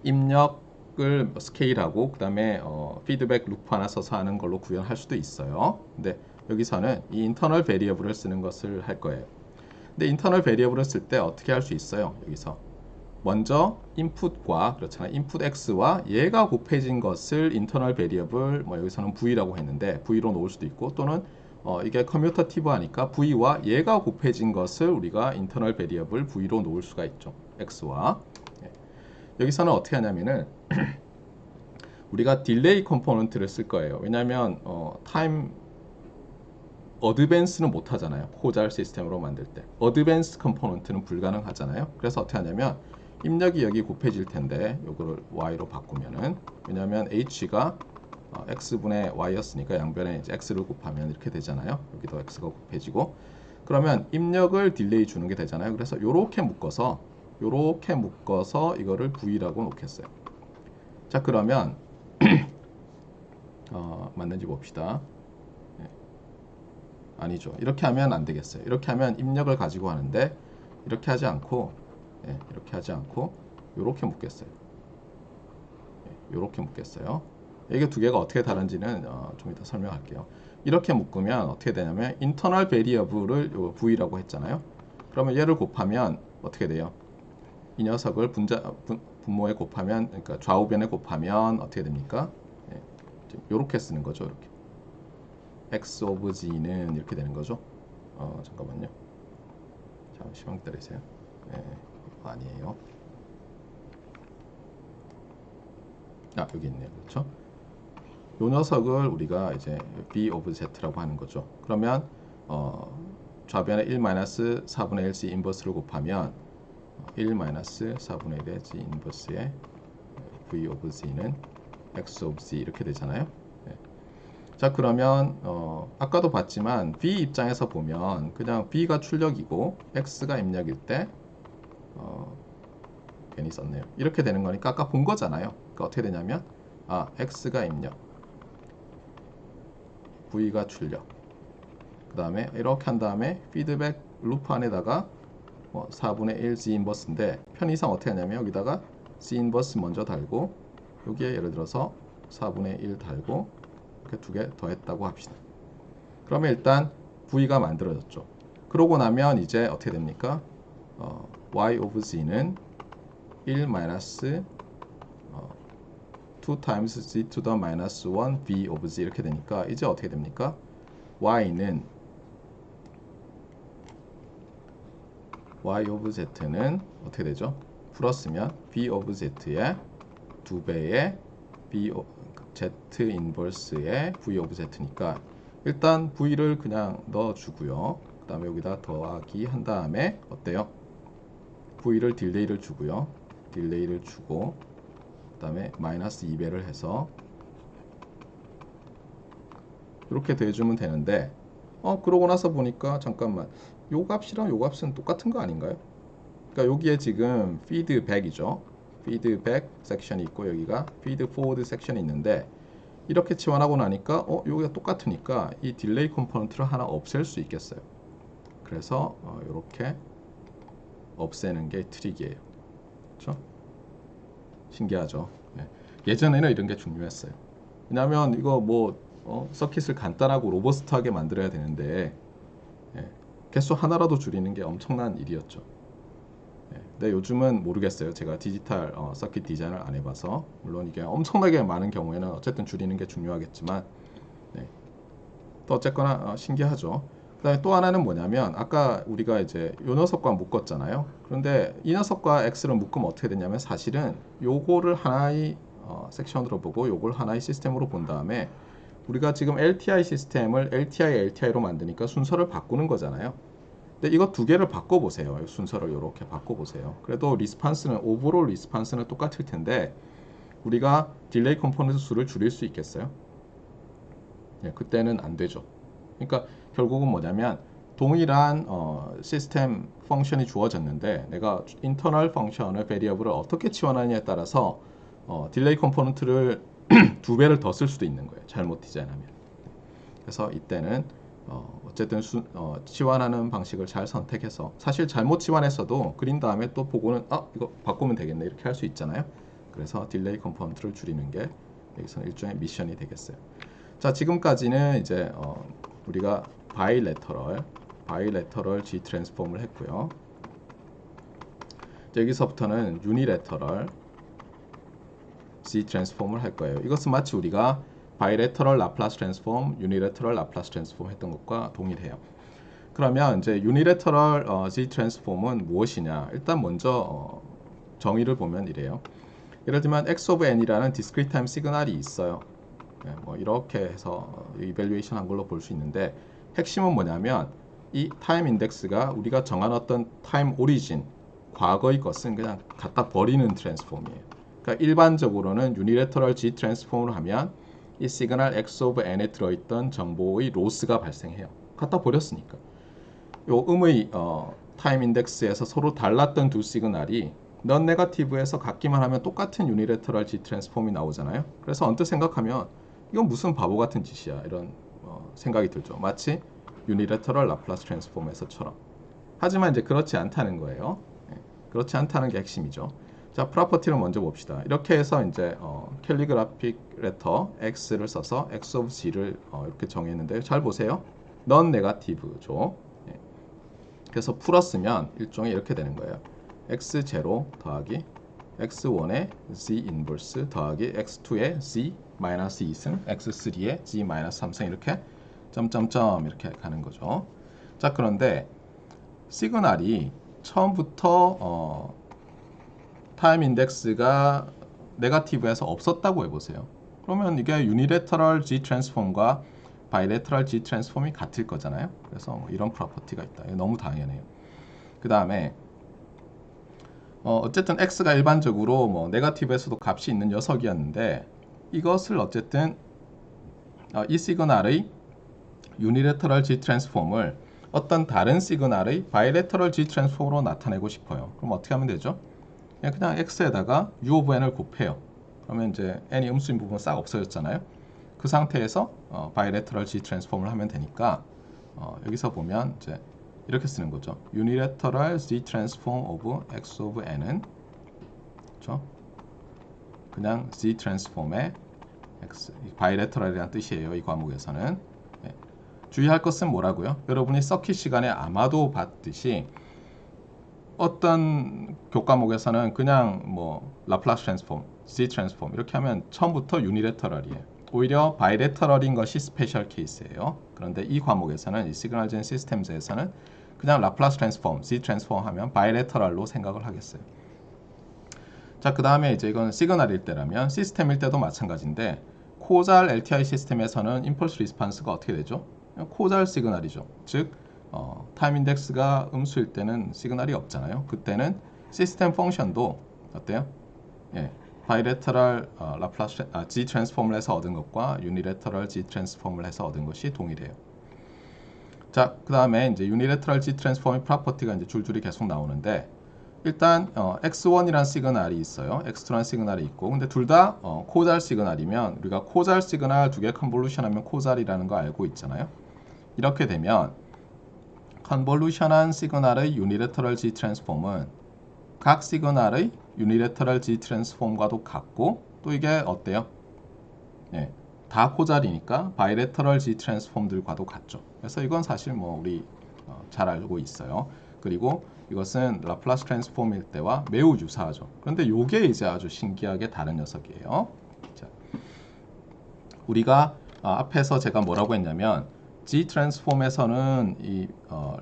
입력을 스케일하고 그 다음에 피드백 루프 하나 써서 하는 걸로 구현할 수도 있어요. 근데 여기서는 이 인터널 베리어블을 쓰는 것을 할 거예요. 근데 인터널 베리어블을 쓸 때 어떻게 할 수 있어요? 여기서 먼저 인풋과, 그렇잖아요. 인풋 x와 얘가 곱해진 것을 인터널 베리어블, 뭐 여기서는 v라고 했는데 v로 놓을 수도 있고, 또는 이게 커뮤터티브 하니까 v와 얘가 곱해진 것을 우리가 인터널 베리어블 v로 놓을 수가 있죠. x와. 여기서는 어떻게 하냐면은 우리가 딜레이 컴포넌트를 쓸 거예요. 왜냐하면 타임 어드밴스는 못 하잖아요. 코잘 시스템으로 만들 때 어드밴스 컴포넌트는 불가능하잖아요. 그래서 어떻게 하냐면 입력이 여기 곱해질 텐데 요거를 y로 바꾸면은, 왜냐하면 h가 x분의 y였으니까 양변에 이제 x를 곱하면 이렇게 되잖아요. 여기도 x가 곱해지고, 그러면 입력을 딜레이 주는 게 되잖아요. 그래서 요렇게 묶어서 이거를 V라고 놓겠어요. 자, 그러면 맞는지 봅시다. 아니죠. 이렇게 하면 안 되겠어요. 이렇게 하면 입력을 가지고 하는데 이렇게 하지 않고 이렇게 묶겠어요. 이렇게 묶겠어요. 이게 두 개가 어떻게 다른지는 좀 이따 설명할게요. 이렇게 묶으면 어떻게 되냐면 인터널 베리어블을 V라고 했잖아요. 그러면 얘를 곱하면 어떻게 돼요? 이 녀석을 분모에 곱하면, 그러니까 좌우변에 곱하면 어떻게 됩니까? 이렇게 쓰는 거죠. 이렇게 x of g는 이렇게 되는 거죠. 잠깐만요. 잠시만 기다리세요. 아니에요. 여기 있네요. 그렇죠? 요 녀석을 우리가 이제 b of z라고 하는 거죠. 그러면 좌변에 1-4분의 1 c 인버스를 곱하면 1-4분의 1의 g 인버스의 v of z는 x of z 이렇게 되잖아요. 자, 그러면 아까도 봤지만 b 입장에서 보면 그냥 b가 출력이고 x가 입력일 때 괜히 썼네요. 이렇게 되는 거니까 아까 본 거잖아요. 그러니까 어떻게 되냐면 x가 입력, v가 출력, 그 다음에 이렇게 한 다음에 피드백 루프 안에다가 4분의 1 g 인버스인데 편의상 어떻게 하냐면 여기다가 g 인버스 먼저 달고 여기에 예를 들어서 4분의 1 달고 이렇게 두 개 더했다고 합시다. 그러면 일단 v가 만들어졌죠. 그러고 나면 이제 어떻게 됩니까? y of z는 1 마이너스 2 times z to the minus 1 v of z 이렇게 되니까 이제 어떻게 됩니까? y of z는 어떻게 되죠? 풀었으면 v of z의 2배의 z 인버스의 v of z니까 일단 v를 그냥 넣어주고요. 그 다음에 여기다 더하기 한 다음에 어때요? v를 딜레이를 주고요. 딜레이를 주고 그 다음에 마이너스 2배를 해서 이렇게 대주면 되는데 그러고 나서 보니까 잠깐만 요 값이랑 요 값은 똑같은 거 아닌가요? 그러니까 여기에 지금 피드백이죠. 피드백 섹션이 있고 여기가 피드 포워드 섹션이 있는데 이렇게 치환하고 나니까 여기가 똑같으니까 이 딜레이 컴포넌트를 하나 없앨 수 있겠어요. 그래서 이렇게 없애는 게 트릭이에요. 그렇죠? 신기하죠? 예전에는 이런 게 중요했어요. 왜냐하면 이거 서킷을 간단하고 로버스트하게 만들어야 되는데 개수 하나라도 줄이는 게 엄청난 일이었죠. 근데 요즘은 모르겠어요. 제가 디지털 서킷 디자인을 안 해봐서 물론 이게 엄청나게 많은 경우에는 어쨌든 줄이는 게 중요하겠지만 또 어쨌거나 신기하죠. 그 다음에 또 하나는 뭐냐면 아까 우리가 이제 요 녀석과 묶었잖아요. 그런데 이 녀석과 x를 묶으면 어떻게 되냐면 사실은 요거를 하나의 섹션으로 보고 요걸 하나의 시스템으로 본 다음에 우리가 지금 LTI 시스템을 LTI로 만드니까 순서를 바꾸는 거잖아요. 근데 이거 두 개를 바꿔보세요. 순서를 이렇게 바꿔보세요. 그래도 리스판스는 오버롤 리스판스는 똑같을 텐데 우리가 딜레이 컴포넌트 수를 줄일 수 있겠어요? 그때는 안 되죠. 그러니까 결국은 뭐냐면 동일한 시스템 펑션이 주어졌는데 내가 인터널 펑션을 베리어블을 어떻게 치환하느냐에 따라서 딜레이 컴포넌트를 두 배를 더 쓸 수도 있는 거예요. 잘못 디자인하면. 그래서 이때는 어쨌든 치환하는 방식을 잘 선택해서 사실 잘못 치환했어도 그린 다음에 또 보고는 이거 바꾸면 되겠네 이렇게 할 수 있잖아요. 그래서 딜레이 컴포넌트를 줄이는 게 여기서는 일종의 미션이 되겠어요. 자, 지금까지는 이제 우리가 바이레터럴 G 트랜스폼을 했고요. 여기서부터는 유니레터럴 G 트랜스폼을 할 거예요. 이것은 마치 우리가 바이레터럴 라플라스 트랜스폼, 유니레터럴 라플라스 트랜스폼 했던 것과 동일해요. 그러면 이제 유니레터럴 G 트랜스폼은 무엇이냐? 일단 먼저 정의를 보면 이래요. 예를 들면 x of n이라는 디스크리트 타임 시그널이 있어요. 이렇게 해서 이밸류에이션 한 걸로 볼 수 있는데 핵심은 뭐냐면 이 타임 인덱스가 우리가 정한 어떤 타임 오리진 과거의 것은 그냥 갖다 버리는 트랜스폼이에요. 그러니까 일반적으로는 유니레터럴 G 트랜스폼을 하면 이 시그널 x of n에 들어있던 정보의 로스가 발생해요. 갖다 버렸으니까. 요 음의 타임 인덱스에서 서로 달랐던 두 시그널이 넌 네거티브에서 같기만 하면 똑같은 유니래터럴 G 트랜스폼이 나오잖아요. 그래서 언뜻 생각하면 이건 무슨 바보 같은 짓이야 이런 생각이 들죠. 마치 유니래터럴 라플라스 트랜스폼에서처럼. 하지만 이제 그렇지 않다는 거예요. 그렇지 않다는 게 핵심이죠. 자, 프로퍼티를 먼저 봅시다. 이렇게 해서 이제 캘리그라픽 레터 X를 써서 X of G를 이렇게 정했는데요. 잘 보세요. 넌 네거티브죠. 그래서 풀었으면 일종의 이렇게 되는 거예요. X0 더하기 X1의 Z 인버스 더하기 X2의 Z 마이너스 2승 X3의 Z 마이너스 3승 이렇게 점점점 이렇게 가는 거죠. 자, 그런데 시그널이 처음부터 타임 인덱스가 네거티브에서 없었다고 해보세요. 그러면 이게 유니래터럴 G 트랜스폼과 바이래터럴 G 트랜스폼이 같을 거잖아요. 그래서 이런 프로퍼티가 있다. 이거 너무 당연해요. 그 다음에 어쨌든 X가 일반적으로 뭐 네거티브에서도 값이 있는 녀석이었는데 이것을 어쨌든 이 시그널의 유니래터럴 G 트랜스폼을 어떤 다른 시그널의 바이래터럴 G 트랜스폼으로 나타내고 싶어요. 그럼 어떻게 하면 되죠? 그냥 X에다가 U of N을 곱해요. 그러면 이제 N이 음수인 부분 싹 없어졌잖아요. 그 상태에서 바이래터럴 G 트랜스폼을 하면 되니까 여기서 보면 이제 이렇게 쓰는 거죠. Unilateral Z transform of X of N은 그렇죠? 그냥 Z 트랜스폼의 X, 바이래터럴이라는 뜻이에요. 이 과목에서는. 네. 주의할 것은 뭐라고요? 여러분이 서킷 시간에 아마도 봤듯이 어떤 교과목에서는 그냥 뭐 라플라스 트랜스폼, Z 트랜스폼 이렇게 하면 처음부터 유니래터럴이에요. 오히려 바이래터럴인 것이 스페셜 케이스예요. 그런데 이 과목에서는 이 시그널 젠 시스템즈에서는 그냥 라플라스 트랜스폼, Z 트랜스폼 하면 바이래터럴로 생각을 하겠어요. 자, 그 다음에 이제 이건 시그널일 때라면 시스템일 때도 마찬가지인데 코잘 LTI 시스템에서는 임펄스 리스판스가 어떻게 되죠? 코잘 시그널이죠. 즉 타임 인덱스가 음수일 때는 시그널이 없잖아요. 그때는 시스템 펑션도 어때요? 예, 바이래터럴 라플라스 G 트랜스폼을 해서 얻은 것과 유니래터럴 G 트랜스폼을 해서 얻은 것이 동일해요. 자, 그 다음에 이제 유니래터럴 G 트랜스폼의 프로퍼티가 이제 줄줄이 계속 나오는데 일단 X1이란 시그널이 있어요. X2란 시그널이 있고 근데 둘 다 코잘 시그널이면 우리가 코잘 시그널 두 개 컨볼루션하면 코잘이라는 거 알고 있잖아요. 이렇게 되면 컨볼루션한 시그널의 유니래터럴 G 트랜스폼은 각 시그널의 유니래터럴 G 트랜스폼과도 같고 또 이게 어때요? 예, 다 코잘이니까 바이래터럴 G 트랜스폼들과도 같죠. 그래서 이건 사실 뭐 우리 잘 알고 있어요. 그리고 이것은 라플라스 트랜스폼일 때와 매우 유사하죠. 그런데 이게 이제 아주 신기하게 다른 녀석이에요. 자, 우리가 앞에서 제가 뭐라고 했냐면 G 트랜스폼에서는 이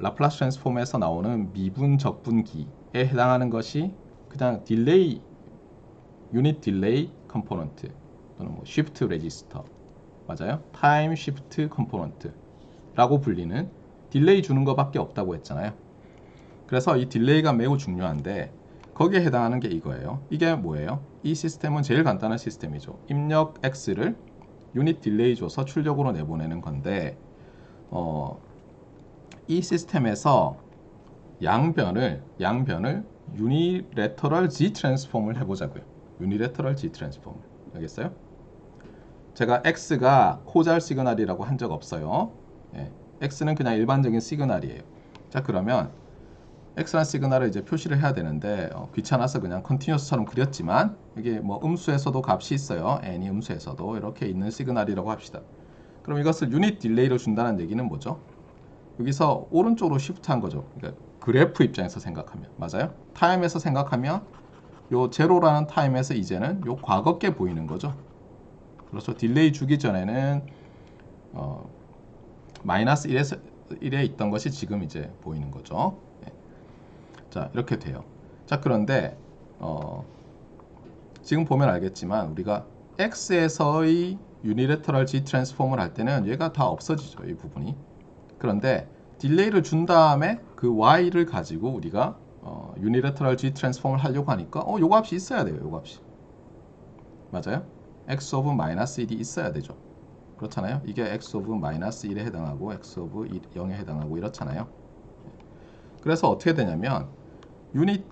라플라스 트랜스폼에서 나오는 미분 적분기에 해당하는 것이 그냥 딜레이 유닛 딜레이 컴포넌트 또는 뭐 쉬프트 레지스터 맞아요? 타임 쉬프트 컴포넌트라고 불리는 딜레이 주는 것밖에 없다고 했잖아요. 그래서 이 딜레이가 매우 중요한데 거기에 해당하는 게 이거예요. 이게 뭐예요? 이 시스템은 제일 간단한 시스템이죠. 입력 X를 유닛 딜레이 줘서 출력으로 내보내는 건데 이 시스템에서 양변을 유니래터럴 G 트랜스폼을 해보자고요. 유니래터럴 G 트랜스폼 알겠어요? 제가 X가 코잘 시그널이라고 한 적 없어요. 예, X는 그냥 일반적인 시그널이에요. 자, 그러면 X라는 시그널을 이제 표시를 해야 되는데 귀찮아서 그냥 컨티뉴어스처럼 그렸지만 이게 뭐 음수에서도 값이 있어요. n이 음수에서도 이렇게 있는 시그널이라고 합시다. 그럼 이것을 유닛 딜레이로 준다는 얘기는 뭐죠? 여기서 오른쪽으로 시프트한 거죠. 그러니까 그래프 입장에서 생각하면 맞아요? 타임에서 생각하면 요 제로라는 타임에서 이제는 요 과거께 보이는 거죠. 그렇죠. 딜레이 주기 전에는 마이너스 1에 있던 것이 지금 이제 보이는 거죠. 자, 이렇게 돼요. 자, 그런데 지금 보면 알겠지만 우리가 X에서의 유니래터럴 G 트랜스폼을 할 때는 얘가 다 없어지죠. 이 부분이. 그런데 딜레이를 준 다음에 그 Y를 가지고 우리가 유니래터럴 G 트랜스폼을 하려고 하니까 요 값이 있어야 돼요. 요 값이. 맞아요? X 오브 마이너스 1이 있어야 되죠. 그렇잖아요. 이게 X 오브 마이너스 1에 해당하고 X 오브 0에 해당하고 이렇잖아요. 그래서 어떻게 되냐면 유닛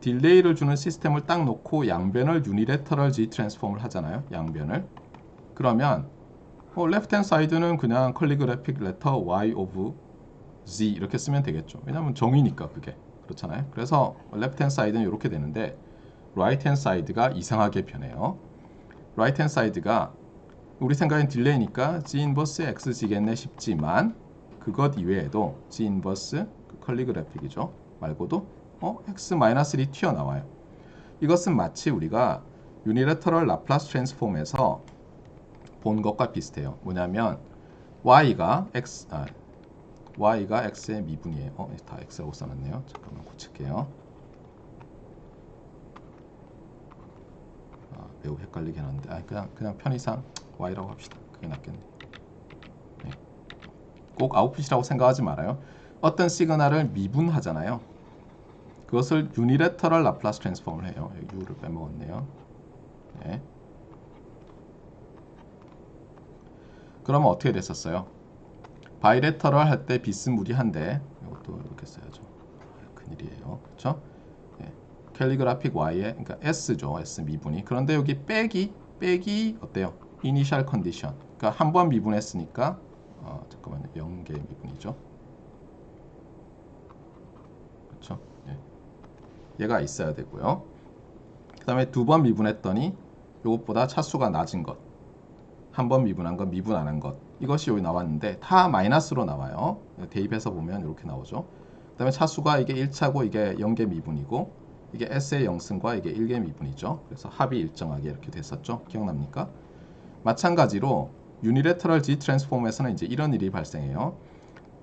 딜레이를 주는 시스템을 딱 놓고 양변을 유니래터럴 G 트랜스폼을 하잖아요. 양변을. 그러면 레프트 핸드 사이드는 그냥 컬리그래픽 레터 Y of Z 이렇게 쓰면 되겠죠. 왜냐면 정의니까 그게. 그렇잖아요. 그래서 레프트 핸드 사이드는 이렇게 되는데 라이트 핸드 사이드가 이상하게 변해요. 라이트 핸드 사이드가 우리 생각엔 딜레이니까 G 인버스 XG겠네 싶지만 그것 이외에도 G 인버스 컬리그래픽이죠. 말고도 X-1이 튀어나와요. 이것은 마치 우리가 유니래터럴 라플라스 트랜스폼에서 본 것과 비슷해요. 뭐냐면 Y가 X의 미분이에요. 다 X라고 써놨네요. 잠깐만 고칠게요. 매우 헷갈리긴 한데 그냥 편의상 Y라고 합시다. 그게 낫겠네. 네. 꼭 아웃풋이라고 생각하지 말아요. 어떤 시그널을 미분하잖아요. 그것을 유니래터럴 라플라스 트랜스폼을 해요. 여기 U를 빼먹었네요. 네. 그러면 어떻게 됐었어요? 바이래터럴 할 때 비스무리한데 이것도 이렇게 써야죠. 큰일이에요. 그렇죠? 네. 캘리그래픽 Y에 그러니까 S죠. S 미분이. 그런데 여기 빼기 어때요? 이니셜 컨디션. 그러니까 한 번 미분했으니까 잠깐만요. 0개 미분이죠. 그렇죠? 네. 얘가 있어야 되고요. 그 다음에 두 번 미분했더니 이것보다 차수가 낮은 것. 한 번 미분한 것, 미분 안 한 것. 이것이 여기 나왔는데 다 마이너스로 나와요. 대입해서 보면 이렇게 나오죠. 그 다음에 차수가 이게 1차고 이게 0개 미분이고 이게 S의 0승과 이게 1개 미분이죠. 그래서 합이 일정하게 이렇게 됐었죠. 기억납니까? 마찬가지로 유니래터럴 G 트랜스폼에서는 이제 이런 일이 발생해요.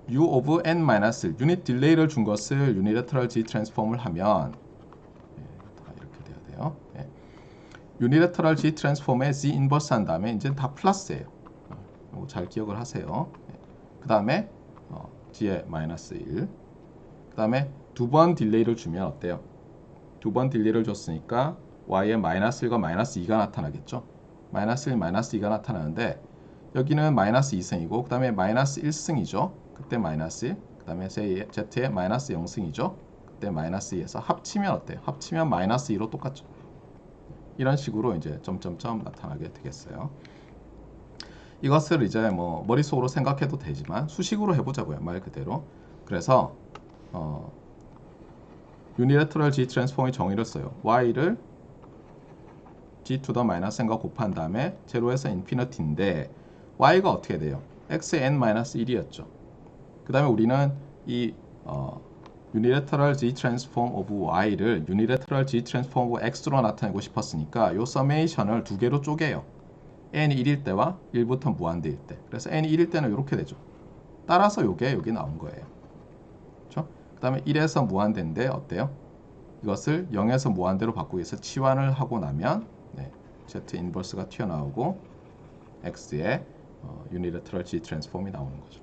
U of n-1 유닛 딜레이를 준 것을 유니래터럴 G 트랜스폼을 하면 다 이렇게 돼야 돼요. 유니래터럴 G 트랜스폼에 Z 인버스 한 다음에 이제 다 플러스예요. 잘 기억을 하세요. 그 다음에 G에 마이너스 1. 그 다음에 두 번 딜레이를 주면 어때요? 두 번 딜레이를 줬으니까 Y에 마이너스 1과 마이너스 2가 나타나겠죠. 마이너스 1, 마이너스 2가 나타나는데 여기는 마이너스 2승이고 그 다음에 마이너스 1승이죠. 그때 마이너스 1. 그 다음에 Z에 마이너스 0승이죠. 그때 마이너스 2에서 합치면 어때요? 합치면 마이너스 2로 똑같죠. 이런 식으로 이제 점점점 나타나게 되겠어요. 이것을 이제 뭐 머릿속으로 생각해도 되지만 수식으로 해보자고요. 말 그대로. 그래서 유니래터럴 G 트랜스폼의 정의를 써요. Y를 G to the minus n과 곱한 다음에 제로에서 인피니티인데 Y가 어떻게 돼요? Xn-1이었죠. 그 다음에 우리는 이 유니래터럴 G 트랜스폼 오브 Y를 유니래터럴 G 트랜스폼 오브 X로 나타내고 싶었으니까 이 서메이션을 두 개로 쪼개요. n이 1일 때와 1부터 무한대일 때. 그래서 n이 1일 때는 이렇게 되죠. 따라서 이게 여기 나온 거예요. 그렇죠? 그 다음에 1에서 무한대인데 어때요? 이것을 0에서 무한대로 바꾸기 위해서 치환을 하고 나면 Z 인버스가 튀어나오고 X의 유니래터럴 G 트랜스폼이 나오는 거죠.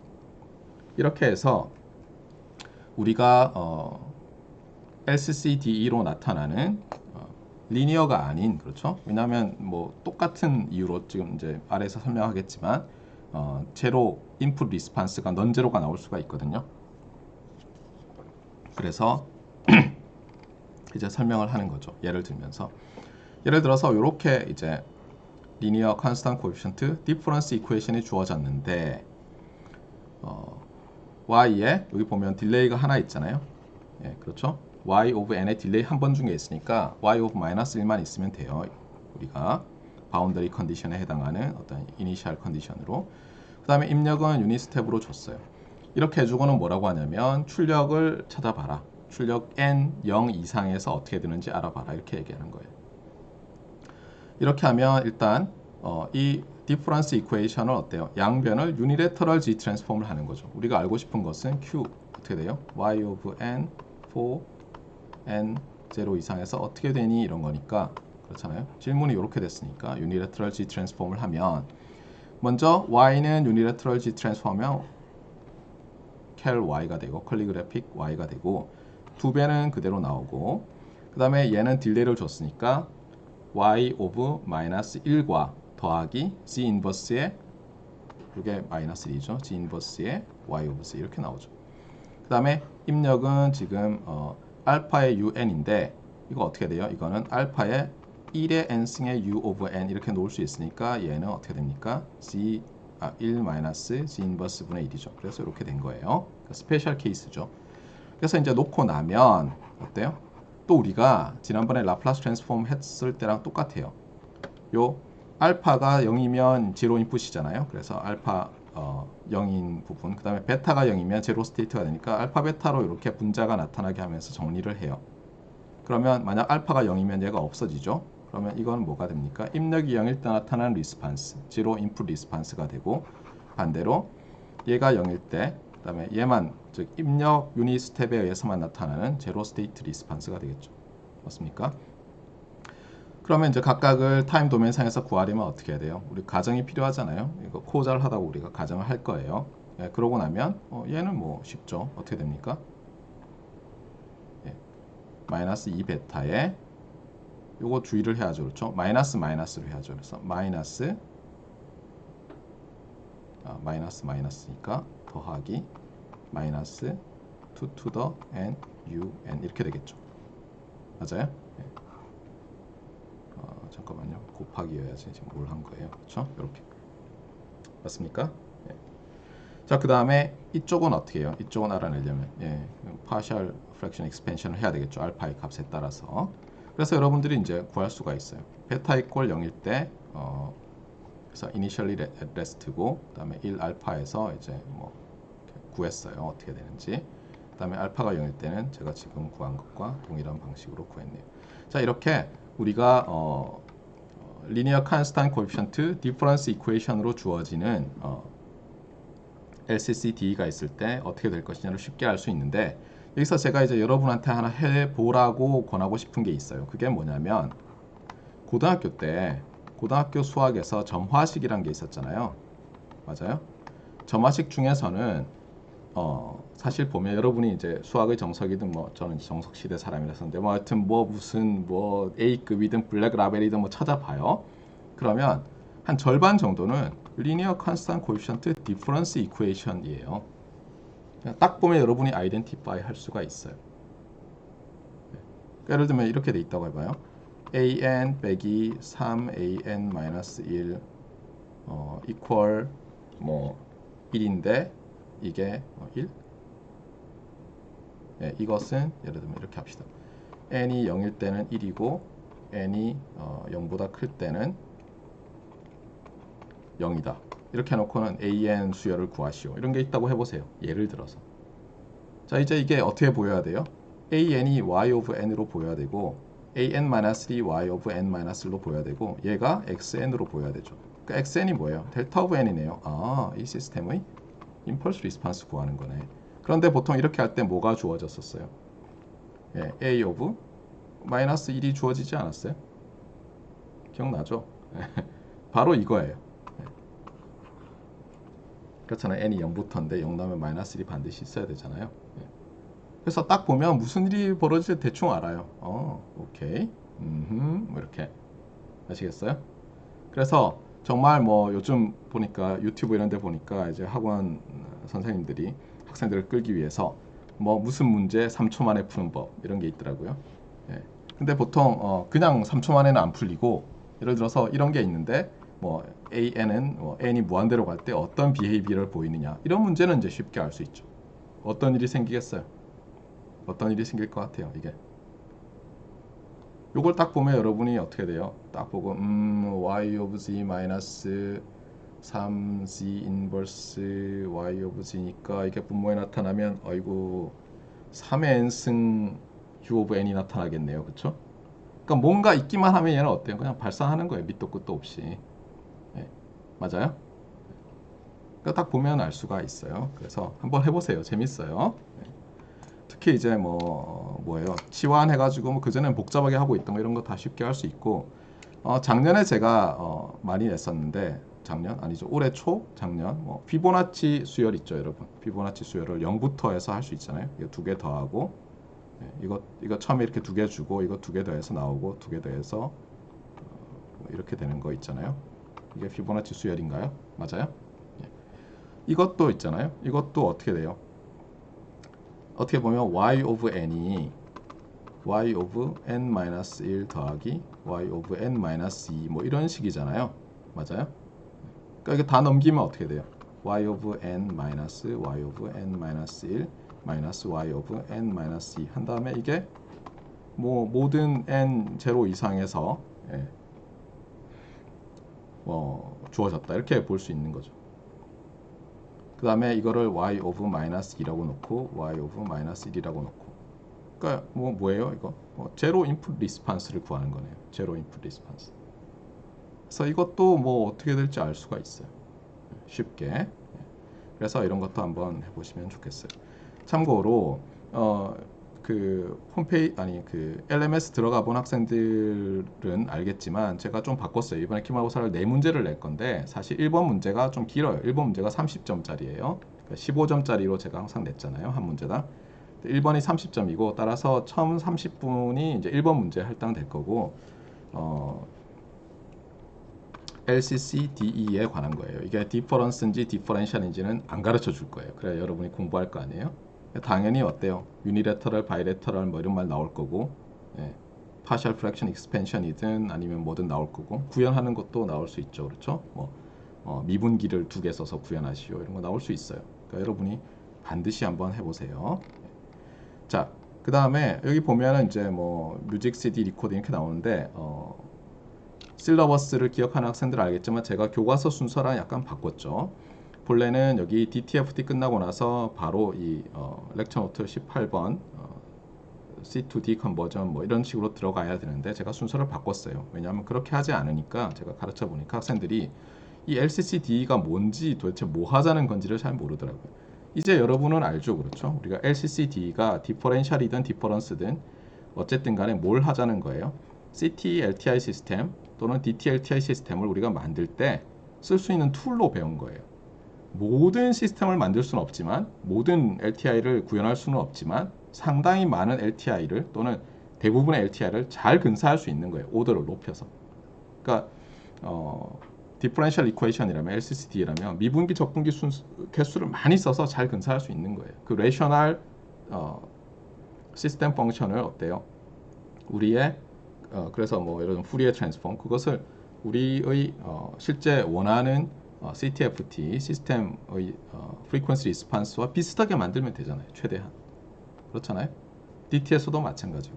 이렇게 해서 우리가 LCCDE로 나타나는 리니어가 아닌 그렇죠? 왜냐하면 뭐 똑같은 이유로 지금 이제 아래에서 설명하겠지만 제로 인풋 리스판스가 넌제로가 나올 수가 있거든요. 그래서 이제 설명을 하는 거죠. 예를 들면서 예를 들어서 이렇게 이제 리니어 컨스턴트 코에피션트 디퍼런스 이퀘이션이 주어졌는데 y에 여기 보면 딜레이가 하나 있잖아요. 예, 그렇죠? y of n의 딜레이 한 번 중에 있으니까 y of 마이너스 1만 있으면 돼요. 우리가 바운더리 컨디션에 해당하는 어떤 이니셜 컨디션으로. 그 다음에 입력은 유닛 스텝으로 줬어요. 이렇게 해주고는 뭐라고 하냐면 출력을 찾아봐라. 출력 n 0 이상에서 어떻게 되는지 알아봐라. 이렇게 얘기하는 거예요. 이렇게 하면 일단 이 디퍼런스 이퀘이션은 어때요? 양변을 유니래터럴 G 트랜스폼을 하는 거죠. 우리가 알고 싶은 것은 Q 어떻게 돼요? Y of n for n 0 이상에서 어떻게 되니? 이런 거니까 그렇잖아요. 질문이 이렇게 됐으니까 유니래터럴 G 트랜스폼을 하면 먼저 Y는 유니래터럴 G 트랜스폼하면 cal Y가 되고 컬리그래픽 Y가 되고 두 배는 그대로 나오고 그 다음에 얘는 딜레이를 줬으니까 Y of 마이너스 1과 더하기 G 인버스의 이게 마이너스 1이죠. G 인버스의 Y of Z 이렇게 나오죠. 그 다음에 입력은 지금 알파의 un인데 이거 어떻게 돼요? 이거는 알파의 1의 n승의 u of n 이렇게 놓을 수 있으니까 얘는 어떻게 됩니까? 1 마이너스 g 인버스 분의 1이죠. 그래서 이렇게 된 거예요. 스페셜 케이스죠. 그래서 이제 놓고 나면 어때요? 또 우리가 지난번에 라플라스 트랜스폼 했을 때랑 똑같아요. 요 알파가 0이면 제로 인풋이잖아요. 그래서 알파 0인 부분, 그 다음에 베타가 0이면 제로 스테이트가 되니까 알파 베타로 이렇게 분자가 나타나게 하면서 정리를 해요. 그러면 만약 알파가 0이면 얘가 없어지죠. 그러면 이건 뭐가 됩니까? 입력이 0일 때 나타나는 리스판스, 제로 인풋 리스판스가 되고, 반대로 얘가 0일 때, 그 다음에 얘만, 즉 입력 유닛 스텝에 의해서만 나타나는 제로 스테이트 리스판스가 되겠죠. 맞습니까? 그러면 이제 각각을 타임 도메인상에서 구하려면 어떻게 해야 돼요? 우리 가정이 필요하잖아요. 이거 코잘 하다가 우리가 가정을 할 거예요. 예, 그러고 나면 얘는 뭐 쉽죠. 어떻게 됩니까? 예, 마이너스 2베타에 요거 주의를 해야죠. 그렇죠? 마이너스로 해야죠. 그래서 마이너스니까 더하기 마이너스 2 to the n u n 이렇게 되겠죠. 맞아요? 예. 잠깐만요. 곱하기여야지 지금 뭘 한 거예요. 그렇죠? 이렇게. 맞습니까? 예. 자, 그 다음에 이쪽은 어떻게 해요? 이쪽은 알아내려면 partial fraction expansion을 해야 되겠죠. 알파의 값에 따라서. 그래서 여러분들이 이제 구할 수가 있어요. 베타 이퀄 0일 때 그래서 initially at rest고 그다음에 1 알파에서 이제 뭐 구했어요. 어떻게 되는지. 그다음에 알파가 0일 때는 제가 지금 구한 것과 동일한 방식으로 구했네요. 자, 이렇게 우리가 linear constant coefficient difference equation으로 주어지는 LCCD가 있을 때 어떻게 될 것이냐를 쉽게 알 수 있는데, 여기서 제가 이제 여러분한테 하나 해보라고 권하고 싶은 게 있어요. 그게 뭐냐면 고등학교 때 고등학교 수학에서 점화식이란 게 있었잖아요. 맞아요? 점화식 중에서는 사실 보면 여러분이 이제 수학의 정석이든 뭐 저는 정석 시대 사람이라서인데 뭐 하여튼 뭐 무슨 뭐 A급이든 블랙 라벨이든 뭐 찾아봐요. 그러면 한 절반 정도는 linear constant coefficient difference equation이에요. 딱 보면 여러분이 아이덴티파이 할 수가 있어요. 예를 들면 이렇게 돼 있다고 해봐요. an 빼기 3an-1 equal 뭐 1인데 이게 1? 예, 이것은 예를 들면 이렇게 합시다. n이 0일 때는 1이고 n이 0보다 클 때는 0이다. 이렇게 해놓고는 an 수열을 구하시오. 이런 게 있다고 해보세요. 예를 들어서. 자, 이제 이게 어떻게 보여야 돼요? an이 y of n으로 보여야 되고 an-3 y of n-1로 보여야 되고 얘가 xn으로 보여야 되죠. 그러니까 xn이 뭐예요? 델타 오브 n이네요. 아, 이 시스템의 임펄스 리스판스 구하는 거네. 그런데 보통 이렇게 할 때 뭐가 주어졌었어요? 예, a of 마이너스 1이 주어지지 않았어요? 기억나죠? 바로 이거예요. 그렇잖아요. n이 0부터인데 0 나오면 마이너스 1이 반드시 있어야 되잖아요. 그래서 딱 보면 무슨 일이 벌어질지 대충 알아요. 오케이. 뭐 이렇게. 아시겠어요? 그래서 정말 뭐 요즘 보니까 유튜브 이런 데 보니까 이제 학원 선생님들이 학생들을 끌기 위해서 뭐 무슨 문제 3초 만에 푸는 법 이런 게 있더라고요. 예. 근데 보통 그냥 3초 만에는 안 풀리고, 예를 들어서 이런 게 있는데 뭐 AN은 n이 무한대로 갈 때 어떤 비헤이비어를 보이느냐, 이런 문제는 이제 쉽게 알 수 있죠. 어떤 일이 생기겠어요? 어떤 일이 생길 것 같아요, 이게? 요걸 딱 보면 여러분이 어떻게 돼요? 딱 보고 y of z 마이너스 3z 인버스 y of z니까 이게 분모에 나타나면 아이고 3의 n승 u of n이 나타나겠네요. 그쵸? 그러니까 뭔가 있기만 하면 얘는 어때요? 그냥 발산하는 거예요. 밑도 끝도 없이. 예, 맞아요? 그러니까 딱 보면 알 수가 있어요. 그래서 한번 해보세요. 재밌어요. 특히 이제 뭐예요? 치환해가지고 뭐 그전엔 복잡하게 하고 있던 거 이런 거 다 쉽게 할 수 있고, 작년에 제가 많이 냈었는데, 작년 아니죠, 올해 초 작년 뭐 피보나치 수열 있죠, 여러분. 피보나치 수열을 0부터 해서 할 수 있잖아요. 이거 두 개 더하고, 이거 처음에 이렇게 두 개 주고 이거 두 개 더해서 나오고 두 개 더해서 이렇게 되는 거 있잖아요. 이게 피보나치 수열인가요? 맞아요? 이것도 있잖아요. 이것도 어떻게 돼요? 어떻게 보면 y of n이 y of n-1 더하기 y of n-2 뭐 이런 식이잖아요. 맞아요? 그러니까 이게 다 넘기면 어떻게 돼요? y of n 마이너스 y of n-1 마이너스 y of n-2 한 다음에 이게 뭐 모든 n 제로 이상에서 예, 주어졌다 이렇게 볼 수 있는 거죠. 그 다음에 이거를 y of 마이너스 2라고 놓고 y of 마이너스 1이라고 놓고 그러니까 뭐예요 이거? 제로 인풋 리스판스를 구하는 거네요. 제로 인풋 리스판스. 그래서 이것도 뭐 어떻게 될지 알 수가 있어요. 쉽게. 그래서 이런 것도 한번 해보시면 좋겠어요. 참고로 그 홈페이지 아니 그 LMS 들어가 본 학생들은 알겠지만 제가 좀 바꿨어요. 이번에 기말고사를 4문제를 낼 건데 사실 1번 문제가 좀 길어요. 1번 문제가 30점짜리예요. 그러니까 15점짜리로 제가 항상 냈잖아요. 한 문제당. 1번이 30점이고 따라서 처음 30분이 이제 1번 문제 할당될 거고 LCC DE에 관한 거예요. 이게 디퍼런스인지 디퍼렌셜인지는 안 가르쳐 줄 거예요. 그래야 여러분이 공부할 거 아니에요. 당연히 어때요? 유니레터럴, 바이레터럴 뭐 이런 말 나올 거고 파셜 프랙션 익스펜션이든 아니면 뭐든 나올 거고 구현하는 것도 나올 수 있죠. 그렇죠? 미분기를 2개 써서 구현하시오 이런 거 나올 수 있어요. 그러니까 여러분이 반드시 한번 해보세요. 자, 그 다음에 여기 보면은 이제 뮤직 CD 리코딩 이렇게 나오는데 실러버스를 기억하는 학생들은 알겠지만 제가 교과서 순서랑 약간 바꿨죠. 본래는 여기 DTFT 끝나고 나서 바로 이 렉처 노트 18번 C2D 컨버전 뭐 이런 식으로 들어가야 되는데 제가 순서를 바꿨어요. 왜냐하면 그렇게 하지 않으니까 제가 가르쳐 보니까 학생들이 이 LCCD가 뭔지 도대체 뭐 하자는 건지를 잘 모르더라고요. 이제 여러분은 알죠, 그렇죠? 우리가 LCCD가 디퍼렌셜이든 디퍼런스든 어쨌든 간에 뭘 하자는 거예요. CT LTI 시스템 또는 DT LTI 시스템을 우리가 만들 때 쓸 수 있는 툴로 배운 거예요. 모든 시스템을 만들 수는 없지만 모든 LTI를 구현할 수는 없지만 상당히 많은 LTI를 또는 대부분의 LTI를 잘 근사할 수 있는 거예요. 오더를 높여서. 그러니까 디퍼런셜 이퀘이션이라면 LCCD라면 미분기 적분기 개수를 많이 써서 잘 근사할 수 있는 거예요. 그 레이셔널 시스템 펑션을 어때요? 우리의 그래서 예를 들면 푸리에 트랜스폼 그것을 우리의 실제 원하는 CTFT 시스템의 프리퀀시 리스판스와 비슷하게 만들면 되잖아요. 최대한. 그렇잖아요. DT에서도 마찬가지고.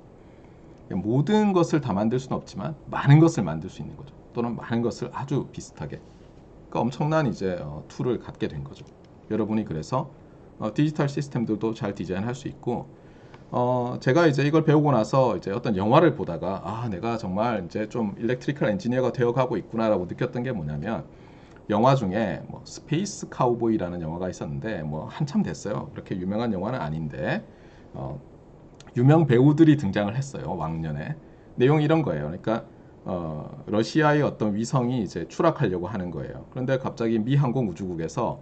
모든 것을 다 만들 수는 없지만 많은 것을 만들 수 있는 거죠. 또는 많은 것을 아주 비슷하게. 그러니까 엄청난 이제 툴을 갖게 된 거죠. 여러분이 그래서 디지털 시스템들도 잘 디자인할 수 있고 제가 이제 이걸 배우고 나서 이제 어떤 영화를 보다가 내가 정말 이제 좀 일렉트리컬 엔지니어가 되어가고 있구나라고 느꼈던 게 뭐냐면 영화 중에 스페이스 카우보이라는 영화가 있었는데 한참 됐어요. 그렇게 유명한 영화는 아닌데 유명 배우들이 등장을 했어요. 왕년에. 내용이 이런 거예요. 그러니까 러시아의 어떤 위성이 이제 추락하려고 하는 거예요. 그런데 갑자기 미 항공우주국에서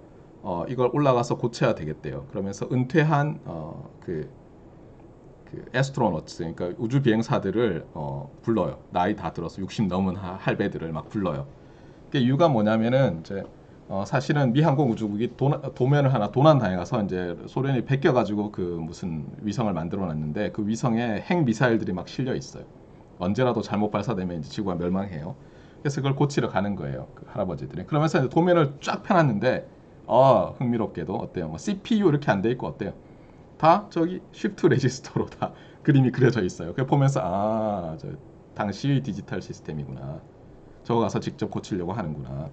이걸 올라가서 고쳐야 되겠대요. 그러면서 은퇴한 그 에스트로노트 그러니까 우주 비행사들을 불러요. 나이 다 들어서 60 넘은 할배들을 막 불러요. 그 이유가 뭐냐면은 이제 사실은 미 항공우주국이 도면을 하나 도난 당해가서 이제 소련이 베껴가지고 그 무슨 위성을 만들어놨는데 그 위성에 핵 미사일들이 막 실려 있어요. 언제라도 잘못 발사되면 이제 지구가 멸망해요. 그래서 그걸 고치러 가는 거예요. 그 할아버지들이. 그러면서 이제 도면을 쫙 펴놨는데 흥미롭게도 어때요? CPU 이렇게 안 돼 있고 어때요? 다 저기 쉬프트 레지스터로 다 그림이 그려져 있어요. 그걸 보면서 저 당시의 디지털 시스템이구나. 저거 가서 직접 고치려고 하는구나.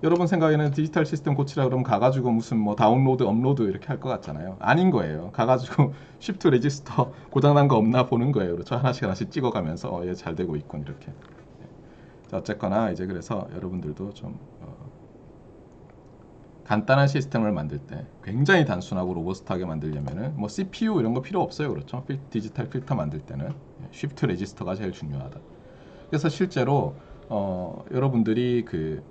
여러분 생각에는 디지털 시스템 고치라 그러면 가가지고 무슨 다운로드, 업로드 이렇게 할 것 같잖아요. 아닌 거예요. 가가지고 쉬프트 레지스터 고장난 거 없나 보는 거예요. 그렇죠? 하나씩 찍어가면서 얘 잘 되고 있군 이렇게. 자, 어쨌거나 이제 그래서 여러분들도 좀 간단한 시스템을 만들 때 굉장히 단순하고 로버스트하게 만들려면은 CPU 이런 거 필요 없어요. 그렇죠? 디지털 필터 만들 때는 쉬프트 레지스터가 제일 중요하다. 그래서 실제로 여러분들이 그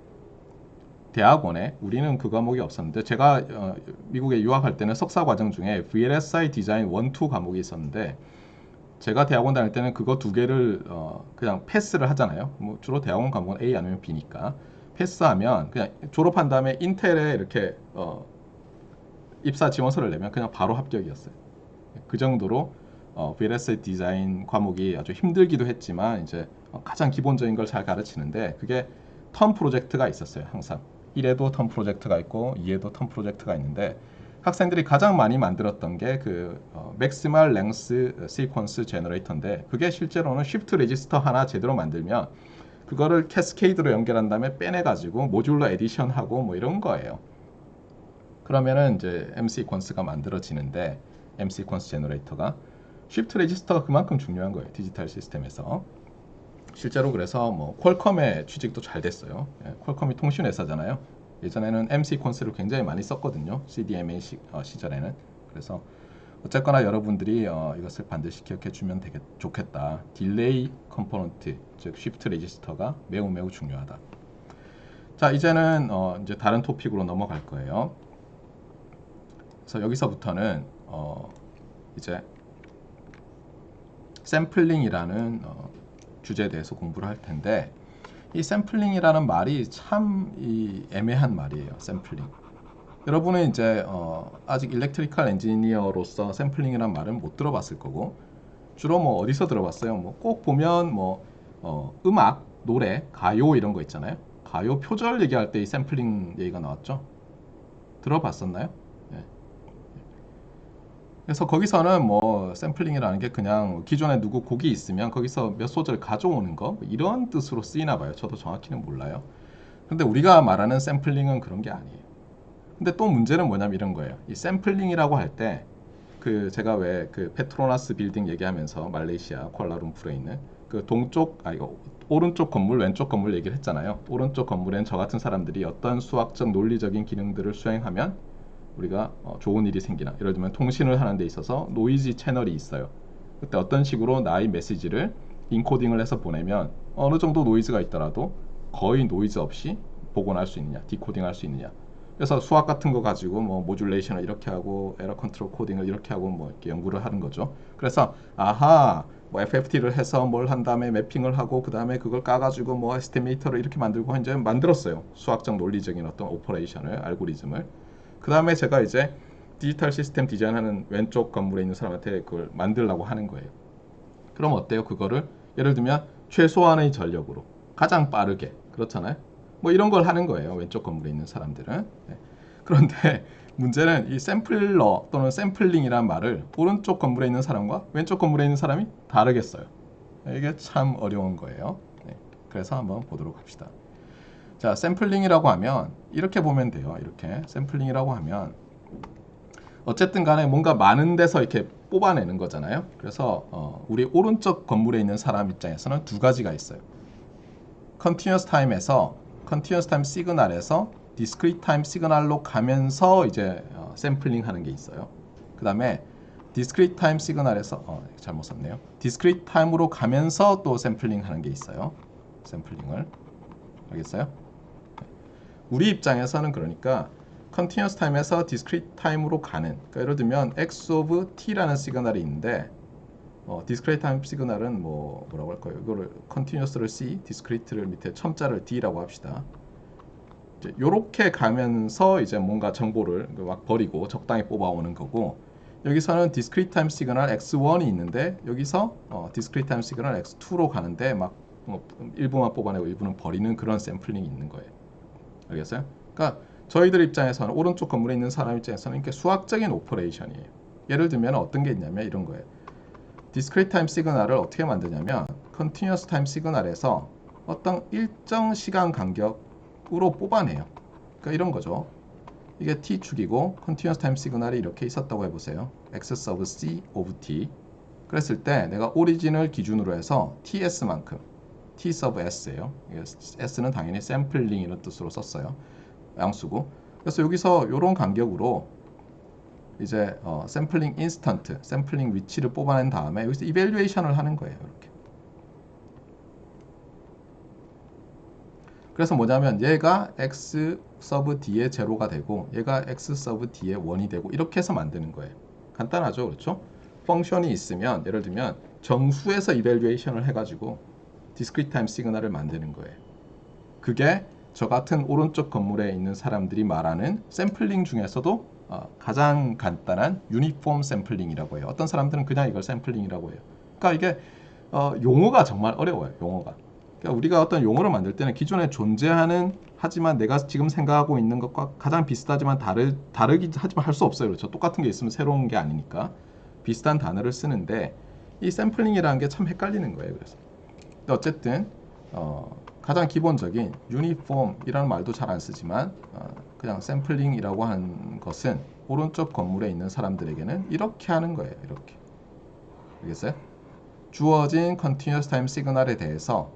대학원에 우리는 그 과목이 없었는데 제가 미국에 유학할 때는 석사 과정 중에 VLSI 디자인 1, 2 과목이 있었는데 제가 대학원 다닐 때는 그거 2개를 그냥 패스를 하잖아요. 주로 대학원 과목은 A 아니면 B니까 패스하면 그냥 졸업한 다음에 인텔에 이렇게 입사 지원서를 내면 그냥 바로 합격이었어요. 그 정도로 VLSI 디자인 과목이 아주 힘들기도 했지만 이제 가장 기본적인 걸 잘 가르치는데 그게 텀 프로젝트가 있었어요. 항상 1에도 텀 프로젝트가 있고 2에도 텀 프로젝트가 있는데 학생들이 가장 많이 만들었던 게 그 맥시멀 랭스 시퀀스 제너레이터인데 그게 실제로는 쉬프트 레지스터 하나 제대로 만들면 그거를 캐스케이드로 연결한 다음에 빼내가지고 모듈러 에디션하고 뭐 이런 거예요. 그러면은 이제 M 시퀀스가 만들어지는데 M 시퀀스 제너레이터가 쉬프트 레지스터가 그만큼 중요한 거예요. 디지털 시스템에서. 실제로 그래서 뭐 퀄컴의 취직도 잘 됐어요. 예, 퀄컴이 통신 회사잖아요. 예전에는 M 시퀀스를 굉장히 많이 썼거든요. CDMA 시절에는. 그래서 어쨌거나 여러분들이 이것을 반드시 기억해 주면 좋겠다. 딜레이 컴포넌트, 즉 쉬프트 레지스터가 매우 매우 중요하다. 자, 이제는 이제 다른 토픽으로 넘어갈 거예요. 그래서 여기서부터는 이제 샘플링이라는 주제에 대해서 공부를 할 텐데 이 샘플링이라는 말이 참 애매한 말이에요. 샘플링. 여러분은 이제 아직 일렉트리컬 엔지니어로서 샘플링이란 말은 못 들어봤을 거고 주로 뭐 어디서 들어봤어요? 뭐 꼭 보면 뭐 음악, 노래, 가요 이런 거 있잖아요. 가요 표절 얘기할 때 이 샘플링 얘기가 나왔죠. 들어봤었나요? 예. 그래서 거기서는 뭐 샘플링이라는 게 그냥 기존에 누구 곡이 있으면 거기서 몇 소절 가져오는 거 이런 뜻으로 쓰이나 봐요. 저도 정확히는 몰라요. 근데 우리가 말하는 샘플링은 그런 게 아니에요. 근데 또 문제는 뭐냐면 이런 거예요. 이 샘플링이라고 할 때 그 제가 왜 그 페트로나스 빌딩 얘기하면서 말레이시아 쿠알라룸푸르에 있는 그 이거 오른쪽 건물 왼쪽 건물 얘기를 했잖아요. 오른쪽 건물엔 저 같은 사람들이 어떤 수학적 논리적인 기능들을 수행하면 우리가 좋은 일이 생기나. 예를 들면 통신을 하는 데 있어서 노이즈 채널이 있어요. 그때 어떤 식으로 나의 메시지를 인코딩을 해서 보내면 어느 정도 노이즈가 있더라도 거의 노이즈 없이 복원할 수 있느냐, 디코딩 할 수 있느냐. 그래서 수학 같은 거 가지고 뭐 모듈레이션을 이렇게 하고 에러 컨트롤 코딩을 이렇게 하고 뭐 이렇게 연구를 하는 거죠. 그래서 아하 뭐 FFT를 해서 뭘 한 다음에 매핑을 하고 그 다음에 그걸 까가지고 뭐 에스티메이터를 이렇게 만들고 이제 만들었어요. 수학적 논리적인 어떤 오퍼레이션을 알고리즘을. 그 다음에 제가 이제 디지털 시스템 디자인하는 왼쪽 건물에 있는 사람한테 그걸 만들려고 하는 거예요. 그럼 어때요? 그거를 예를 들면 최소한의 전력으로 가장 빠르게 그렇잖아요. 뭐 이런 걸 하는 거예요. 왼쪽 건물에 있는 사람들은. 네. 그런데 문제는 이 샘플러 또는 샘플링이란 말을 오른쪽 건물에 있는 사람과 왼쪽 건물에 있는 사람이 다르게 써요. 이게 참 어려운 거예요. 네. 그래서 한번 보도록 합시다. 자, 샘플링이라고 하면 이렇게 보면 돼요. 이렇게 샘플링이라고 하면 어쨌든 간에 뭔가 많은 데서 이렇게 뽑아내는 거잖아요. 그래서 우리 오른쪽 건물에 있는 사람 입장에서는 두 가지가 있어요. 컨티뉴어스 타임에서 컨티뉴어스 타임 시그널에서 디스크리트 타임 시그널로 가면서 이제 샘플링 하는 게 있어요. 그 다음에 디스크리트 타임 시그널에서 잘못 썼네요. 디스크리트 타임으로 가면서 또 샘플링 하는 게 있어요. 샘플링을 알겠어요? 우리 입장에서는 그러니까 컨티뉴어스 타임에서 디스크리트 타임으로 가는 그러니까 예를 들면 x of t라는 시그널이 있는데 디스크리트 타임 시그널은 뭐라고 할까요? 이거를 컨티뉴어스를 c, 디스크리트를 밑에 첨자를 d라고 합시다. 이제 요렇게 가면서 이제 뭔가 정보를 막 버리고 적당히 뽑아오는 거고 여기서는 디스크리트 타임 시그널 x1이 있는데 여기서 디스크리트 타임 시그널 x2로 가는데 막 일부만 뽑아내고 일부는 버리는 그런 샘플링이 있는 거예요. 알겠어요? 그러니까 저희들 입장에서는 오른쪽 건물에 있는 사람 입장에서는 이게 수학적인 오퍼레이션이에요. 예를 들면 어떤 게 있냐면 이런 거예요. 디스크리트 타임 시그널을 어떻게 만드냐면 컨티뉴어스 타임 시그널에서 어떤 일정 시간 간격으로 뽑아내요. 그러니까 이런 거죠. 이게 t축이고 컨티뉴어스 타임 시그널이 이렇게 있었다고 해보세요. x sub c of t 그랬을 때 내가 오리진을 기준으로 해서 ts만큼 t sub s예요. s는 당연히 샘플링 이런 뜻으로 썼어요. 양수고. 그래서 여기서 이런 간격으로 이제 샘플링 인스턴트, 샘플링 위치를 뽑아낸 다음에 여기서 이밸류에이션을 하는 거예요. 이렇게. 그래서 뭐냐면 얘가 x sub d의 제로가 되고 얘가 x sub d의 1이 되고 이렇게 해서 만드는 거예요. 간단하죠, 그렇죠? 펑션이 있으면 예를 들면 정수에서 이밸류에이션을 해가지고 디스크리트 타임 시그널을 만드는 거예요. 그게 저 같은 오른쪽 건물에 있는 사람들이 말하는 샘플링 중에서도 가장 간단한 유니폼 샘플링이라고 해요. 어떤 사람들은 그냥 이걸 샘플링이라고 해요. 그러니까 이게 용어가 정말 어려워요. 용어가. 그러니까 우리가 어떤 용어를 만들 때는 기존에 존재하는 하지만 내가 지금 생각하고 있는 것과 가장 비슷하지만 다르긴 하지만 할 수 없어요. 그렇죠? 똑같은 게 있으면 새로운 게 아니니까 비슷한 단어를 쓰는데 이 샘플링이라는 게 참 헷갈리는 거예요. 그래서 근데 어쨌든 가장 기본적인 유니폼이라는 말도 잘 안 쓰지만 그냥 샘플링이라고 하는 것은 오른쪽 건물에 있는 사람들에게는 이렇게 하는 거예요. 이렇게. 알겠어요? 주어진 continuous time 시그널에 대해서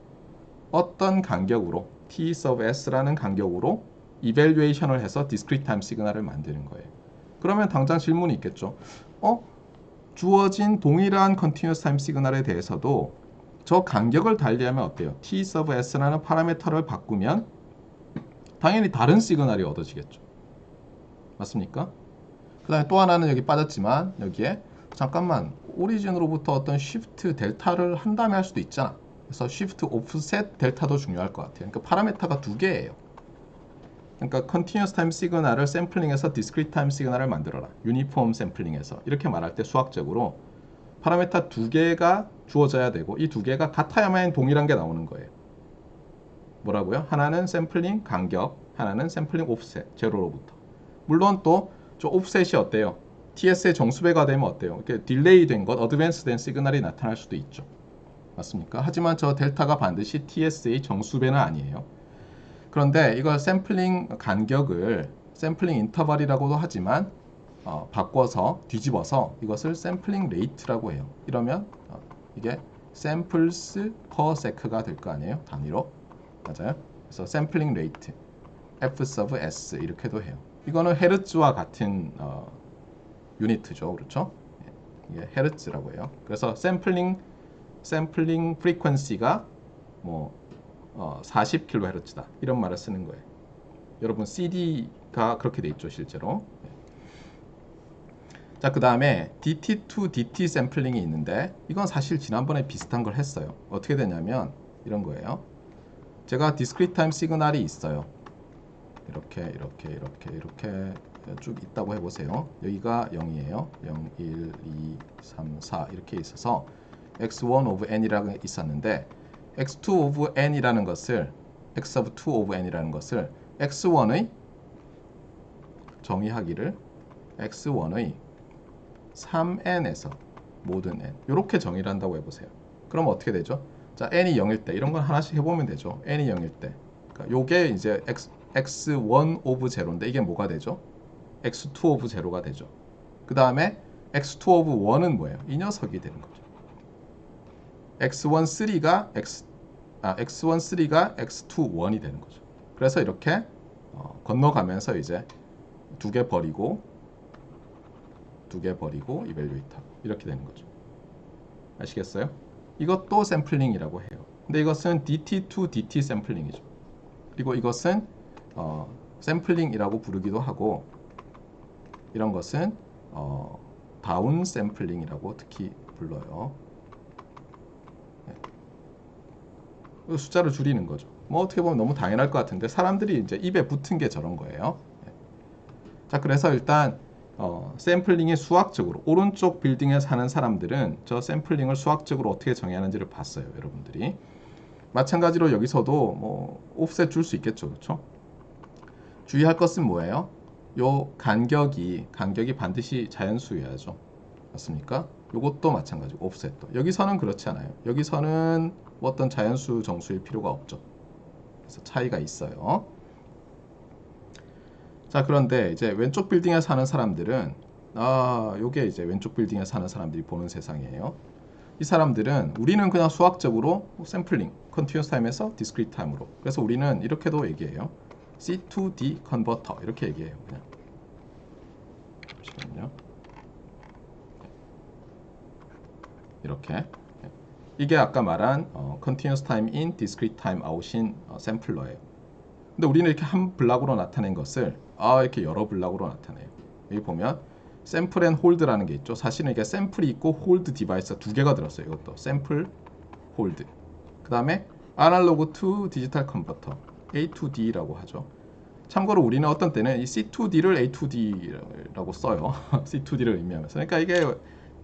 어떤 간격으로 t sub s라는 간격으로 이밸류에이션을 해서 discrete time 시그널을 만드는 거예요. 그러면 당장 질문이 있겠죠. 주어진 동일한 continuous time 시그널에 대해서도 저 간격을 달리하면 어때요? t sub s라는 파라미터를 바꾸면 당연히 다른 시그널이 얻어지겠죠. 맞습니까? 그 다음에 또 하나는 여기 빠졌지만 여기에 잠깐만 오리진으로부터 어떤 쉬프트 델타를 한 다음에 할 수도 있잖아. 그래서 쉬프트 오프셋 델타도 중요할 것 같아요. 그러니까 파라미터가 두 개예요. 그러니까 continuous time 시그널을 샘플링해서 discrete time 시그널을 만들어라. 유니폼 샘플링해서 이렇게 말할 때 수학적으로 파라미터 두 개가 주어져야 되고 이 두 개가 같아야만 동일한 게 나오는 거예요. 뭐라고요? 하나는 샘플링 간격, 하나는 샘플링 오프셋 제로로부터. 물론 또 저 오프셋이 어때요? TS의 정수배가 되면 어때요? 이렇게 딜레이 된 것, 어드밴스 된 시그널이 나타날 수도 있죠. 맞습니까? 하지만 저 델타가 반드시 TS의 정수배는 아니에요. 그런데 이걸 샘플링 간격을 샘플링 인터벌이라고도 하지만 바꿔서 뒤집어서 이것을 샘플링 레이트라고 해요. 이러면 이게 samples per sec가 될 거 아니에요? 단위로. 맞아요? 그래서 샘플링 레이트 F sub S 이렇게도 해요. 이거는 헤르츠와 같은 유니트죠. 그렇죠? 이게 헤르츠라고 해요. 그래서 샘플링 프리퀀시가 뭐 40kHz다. 이런 말을 쓰는 거예요. 여러분 CD가 그렇게 돼 있죠, 실제로. 자, 그 다음에 DT2 DT 샘플링이 있는데 이건 사실 지난번에 비슷한 걸 했어요. 어떻게 되냐면 이런 거예요. 제가 discrete time 시그널이 있어요. 이렇게 쭉 있다고 해보세요. 여기가 0이에요. 0, 1, 2, 3, 4 이렇게 있어서 x1 of n이라고 있었는데 x2 of n이라는 것을 x of 2 of n이라는 것을 x1의 정의하기를 x1의 3n에서 모든 n 이렇게 정의를 한다고 해보세요. 그럼 어떻게 되죠? 자, n이 0일 때 이런 건 하나씩 해보면 되죠. n이 0일 때 그러니까 요게 이제 x1 of 0인데 이게 뭐가 되죠? x2 of 0가 되죠. 그 다음에 x2 of 1은 뭐예요? 이 녀석이 되는 거죠. x1 3가 x1 3가 x2 1이 되는 거죠. 그래서 이렇게 건너가면서 이제 두 개 버리고 이밸류에이터 이렇게 되는 거죠. 아시겠어요? 이것도 샘플링이라고 해요. 근데 이것은 DT2 DT 샘플링이죠. 그리고 이것은 샘플링이라고 부르기도 하고 이런 것은 다운 샘플링이라고 특히 불러요. 네. 숫자를 줄이는 거죠. 뭐 어떻게 보면 너무 당연할 것 같은데 사람들이 이제 입에 붙은 게 저런 거예요. 네. 자, 그래서 일단 샘플링이 수학적으로 오른쪽 빌딩에 사는 사람들은 저 샘플링을 수학적으로 어떻게 정의하는지를 봤어요. 여러분들이. 마찬가지로 여기서도 뭐 옵셋 줄 수 있겠죠. 그렇죠? 주의할 것은 뭐예요? 요 간격이 반드시 자연수여야죠. 맞습니까? 요것도 마찬가지고 옵셋도. 여기서는 그렇지 않아요. 여기서는 어떤 자연수 정수일 필요가 없죠. 그래서 차이가 있어요. 자, 그런데 이제 왼쪽 빌딩에 사는 사람들은 요게 이제 왼쪽 빌딩에 사는 사람들이 보는 세상이에요. 이 사람들은 우리는 그냥 수학적으로 샘플링, 컨티뉴어스 타임에서 디스크리트 타임으로. 그래서 우리는 이렇게도 얘기해요. C2D 컨버터 이렇게 얘기해요. 그냥. 잠시만요. 이렇게. 이게 아까 말한 continuous time in, discrete time out인 샘플러예요. 근데 우리는 이렇게 한 블락으로 나타낸 것을 이렇게 여러 블락으로 나타내요. 여기 보면 샘플 앤 홀드라는 게 있죠. 사실은 이게 샘플이 있고 홀드 디바이스가 두 개가 들었어요. 이것도 샘플, 홀드. 그 다음에 아날로그 투 디지털 컨버터 A to D라고 하죠. 참고로 우리는 어떤 때는 이 C2D를 A2D라고 써요. C2D를 의미하면서. 그러니까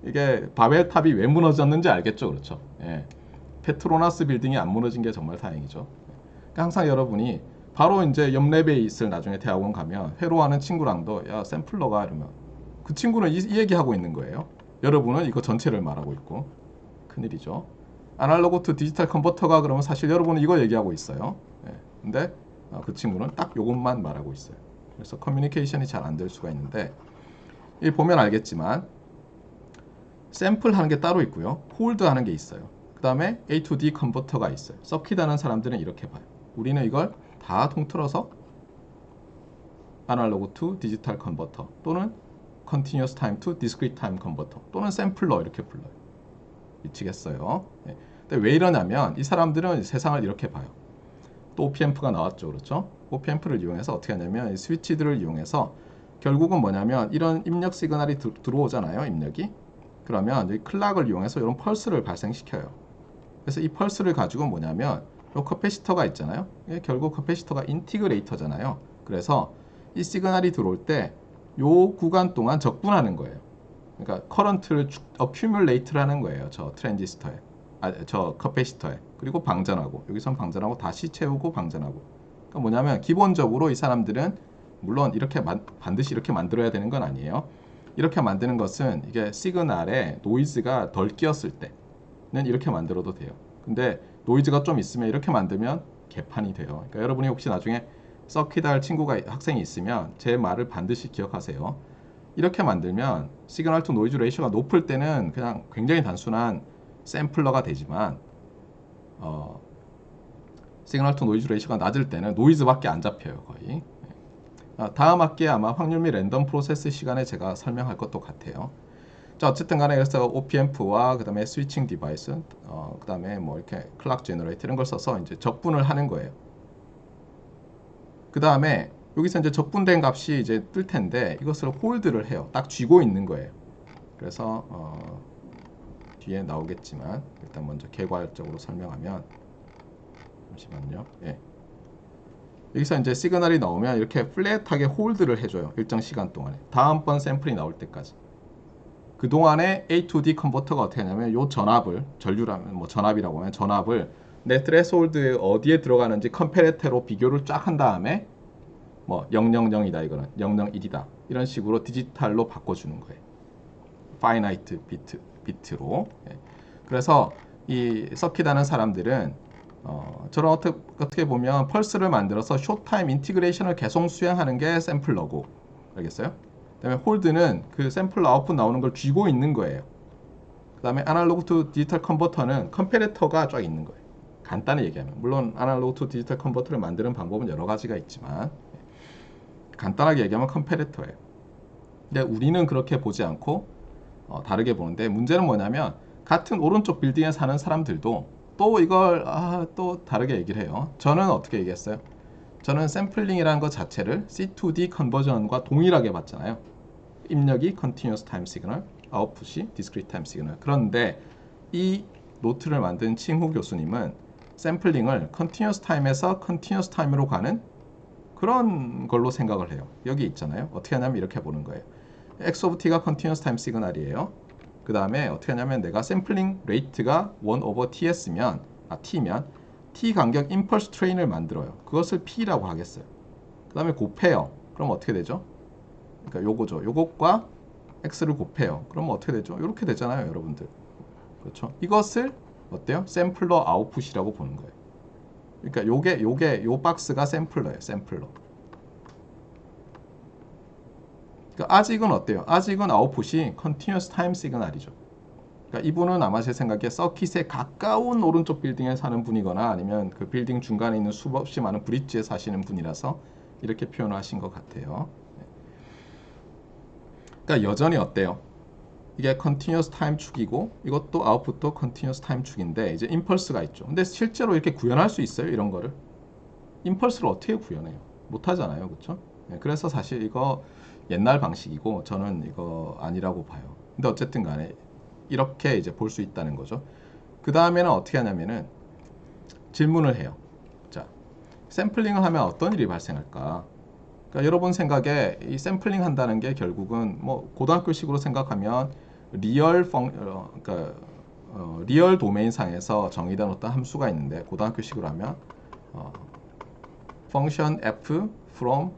이게 바벨탑이 왜 무너졌는지 알겠죠, 그렇죠? 예. 페트로나스 빌딩이 안 무너진 게 정말 다행이죠. 그러니까 항상 여러분이 바로 이제 옆 랩에 있을 나중에 대학원 가면 회로하는 친구랑도 야 샘플러가 이러면 그 친구는 이 얘기하고 있는 거예요. 여러분은 이거 전체를 말하고 있고 큰일이죠. 아날로그 투 디지털 컨버터가 그러면 사실 여러분은 이거 얘기하고 있어요. 예. 근데 그 친구는 딱 이것만 말하고 있어요. 그래서 커뮤니케이션이 잘 안 될 수가 있는데 이 보면 알겠지만 샘플 하는 게 따로 있고요. 홀드 하는 게 있어요. 그 다음에 A2D 컨버터가 있어요. 서킷 하는 사람들은 이렇게 봐요. 우리는 이걸 다 통틀어서 아날로그 투 디지털 컨버터 또는 Continuous Time to Discrete Time Converter 또는 샘플러 이렇게 불러요. 미치겠어요. 네. 근데 왜 이러냐면 이 사람들은 세상을 이렇게 봐요. 또 OPAMP가 나왔죠. 그렇죠? OPAMP를 이용해서 어떻게 하냐면 이 스위치들을 이용해서 결국은 뭐냐면 이런 입력 시그널이 들어오잖아요. 입력이. 그러면 이 클락을 이용해서 이런 펄스를 발생시켜요. 그래서 이 펄스를 가지고 뭐냐면 이 커패시터가 있잖아요. 이게 결국 커패시터가 인티그레이터잖아요. 그래서 이 시그널이 들어올 때 요 구간 동안 적분하는 거예요. 그러니까 커런트를 어큐뮬레이트라는 거예요. 저 트랜지스터에, 저 커패시터에. 그리고 방전하고 여기선 방전하고 다시 채우고 방전하고. 그러니까 뭐냐면 기본적으로 이 사람들은 물론 이렇게 반드시 이렇게 만들어야 되는 건 아니에요. 이렇게 만드는 것은 이게 시그널에 노이즈가 덜 끼었을 때는 이렇게 만들어도 돼요. 근데 노이즈가 좀 있으면 이렇게 만들면 개판이 돼요. 그러니까 여러분이 혹시 나중에 서킷 할 친구가 학생이 있으면 제 말을 반드시 기억하세요. 이렇게 만들면 시그널 투 노이즈 레이셔가 높을 때는 그냥 굉장히 단순한 샘플러가 되지만 시그널 투 노이즈 레이셔가 낮을 때는 노이즈밖에 안 잡혀요, 거의. 다음 학기에 아마 확률 및 랜덤 프로세스 시간에 제가 설명할 것도 같아요. 자, 어쨌든 간에 그래서 OPAMP와 그 다음에 스위칭 디바이스, 그 다음에 뭐 이렇게 클락 제너레이터 이런 걸 써서 이제 적분을 하는 거예요. 그 다음에 여기서 이제 적분된 값이 이제 뜰 텐데 이것을 홀드를 해요. 딱 쥐고 있는 거예요. 그래서 뒤에 나오겠지만 일단 먼저 개괄적으로 설명하면 잠시만요. 예. 여기서 이제 시그널이 나오면 이렇게 플랫하게 홀드를 해줘요. 일정 시간 동안에. 다음번 샘플이 나올 때까지. 그 동안에 A2D 컨버터가 어떻게 하냐면 요 전압을 전류라면 뭐 전압이라고 하면 전압을 내 트레스홀드 어디에 들어가는지 컴패레터로 비교를 쫙 한 다음에 뭐 000이다 이거는 001이다 이런 식으로 디지털로 바꿔주는 거예요. 파이나이트 비트로. 예. 그래서 이 서킷 하는 사람들은 저런 어떻게 보면 펄스를 만들어서 쇼타임 인티그레이션을 계속 수행하는 게 샘플러고, 알겠어요? 그다음에 홀드는 그 샘플러 아웃풋 나오는 걸 쥐고 있는 거예요. 그다음에 아날로그 투 디지털 컨버터는 컴패레터가 쫙 있는 거예요. 간단히 얘기하면 물론 아날로그 투 디지털 컨버터를 만드는 방법은 여러 가지가 있지만 간단하게 얘기하면 컴패레터예요. 근데 우리는 그렇게 보지 않고 다르게 보는데 문제는 뭐냐면 같은 오른쪽 빌딩에 사는 사람들도 또 이걸 또 다르게 얘기를 해요. 저는 어떻게 얘기했어요? 저는 샘플링이라는 것 자체를 C2D 컨버전과 동일하게 봤잖아요. 입력이 Continuous Time Signal, 아웃풋이 Discrete Time Signal. 그런데 이 노트를 만든 칭후 교수님은 샘플링을 Continuous Time에서 Continuous Time으로 가는 그런 걸로 생각을 해요. 여기 있잖아요. 어떻게 하냐면 이렇게 보는 거예요. X of T가 Continuous Time Signal이에요. 그 다음에 어떻게 하냐면 내가 샘플링 레이트가 1/Ts면 T면 T 간격 임펄스 트레인을 만들어요. 그것을 P라고 하겠어요. 그 다음에 곱해요. 그럼 어떻게 되죠? 그러니까 요거죠. 요것과 X를 곱해요. 그럼 어떻게 되죠? 이렇게 되잖아요, 여러분들. 그렇죠? 이것을 어때요? 샘플러 아웃풋이라고 보는 거예요. 그러니까 요 박스가 샘플러예요, 샘플러. 그러니까 아직은 어때요? 아직은 아웃풋이 Continuous Time Signal이죠. 그러니까 이분은 아마 제 생각에 서킷에 가까운 오른쪽 빌딩에 사는 분이거나 아니면 그 빌딩 중간에 있는 수없이 많은 브릿지에 사시는 분이라서 이렇게 표현을 하신 것 같아요. 그러니까 여전히 어때요? 이게 Continuous Time 축이고 이것도 아웃풋도 Continuous Time 축인데 이제 임펄스가 있죠. 근데 실제로 이렇게 구현할 수 있어요? 이런 거를? 임펄스를 어떻게 구현해요? 못 하잖아요. 그렇죠? 그래서 사실 이거 옛날 방식이고 저는 이거 아니라고 봐요. 근데 어쨌든 간에 이렇게 이제 볼 수 있다는 거죠. 그 다음에는 어떻게 하냐면은 질문을 해요. 자, 샘플링을 하면 어떤 일이 발생할까? 그러니까 여러분 생각에 이 샘플링 한다는 게 결국은 뭐 고등학교식으로 생각하면 리얼 도메인 상에서 정의된 어떤 함수가 있는데, 고등학교식으로 하면 function f from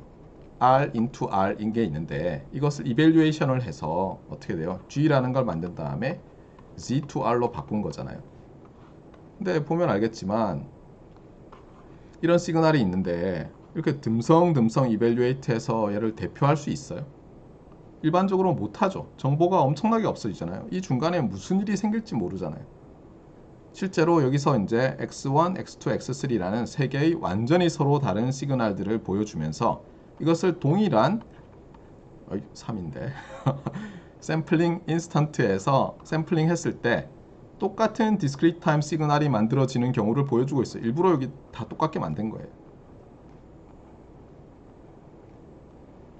r into r인 게 있는데, 이것을 이밸류에이션을 해서 어떻게 돼요? g라는 걸 만든 다음에 z to r로 바꾼 거잖아요. 근데 보면 알겠지만 이런 시그널이 있는데 이렇게 듬성듬성 이밸류에이트해서 얘를 대표할 수 있어요? 일반적으로 못하죠. 정보가 엄청나게 없어지잖아요. 이 중간에 무슨 일이 생길지 모르잖아요. 실제로 여기서 이제 x1, x2, x3라는 세 개의 완전히 서로 다른 시그널들을 보여주면서 이것을 동일한 3인데 샘플링 인스턴트에서 샘플링 했을 때 똑같은 디스크리트 타임 시그널이 만들어지는 경우를 보여주고 있어요. 일부러 여기 다 똑같게 만든 거예요.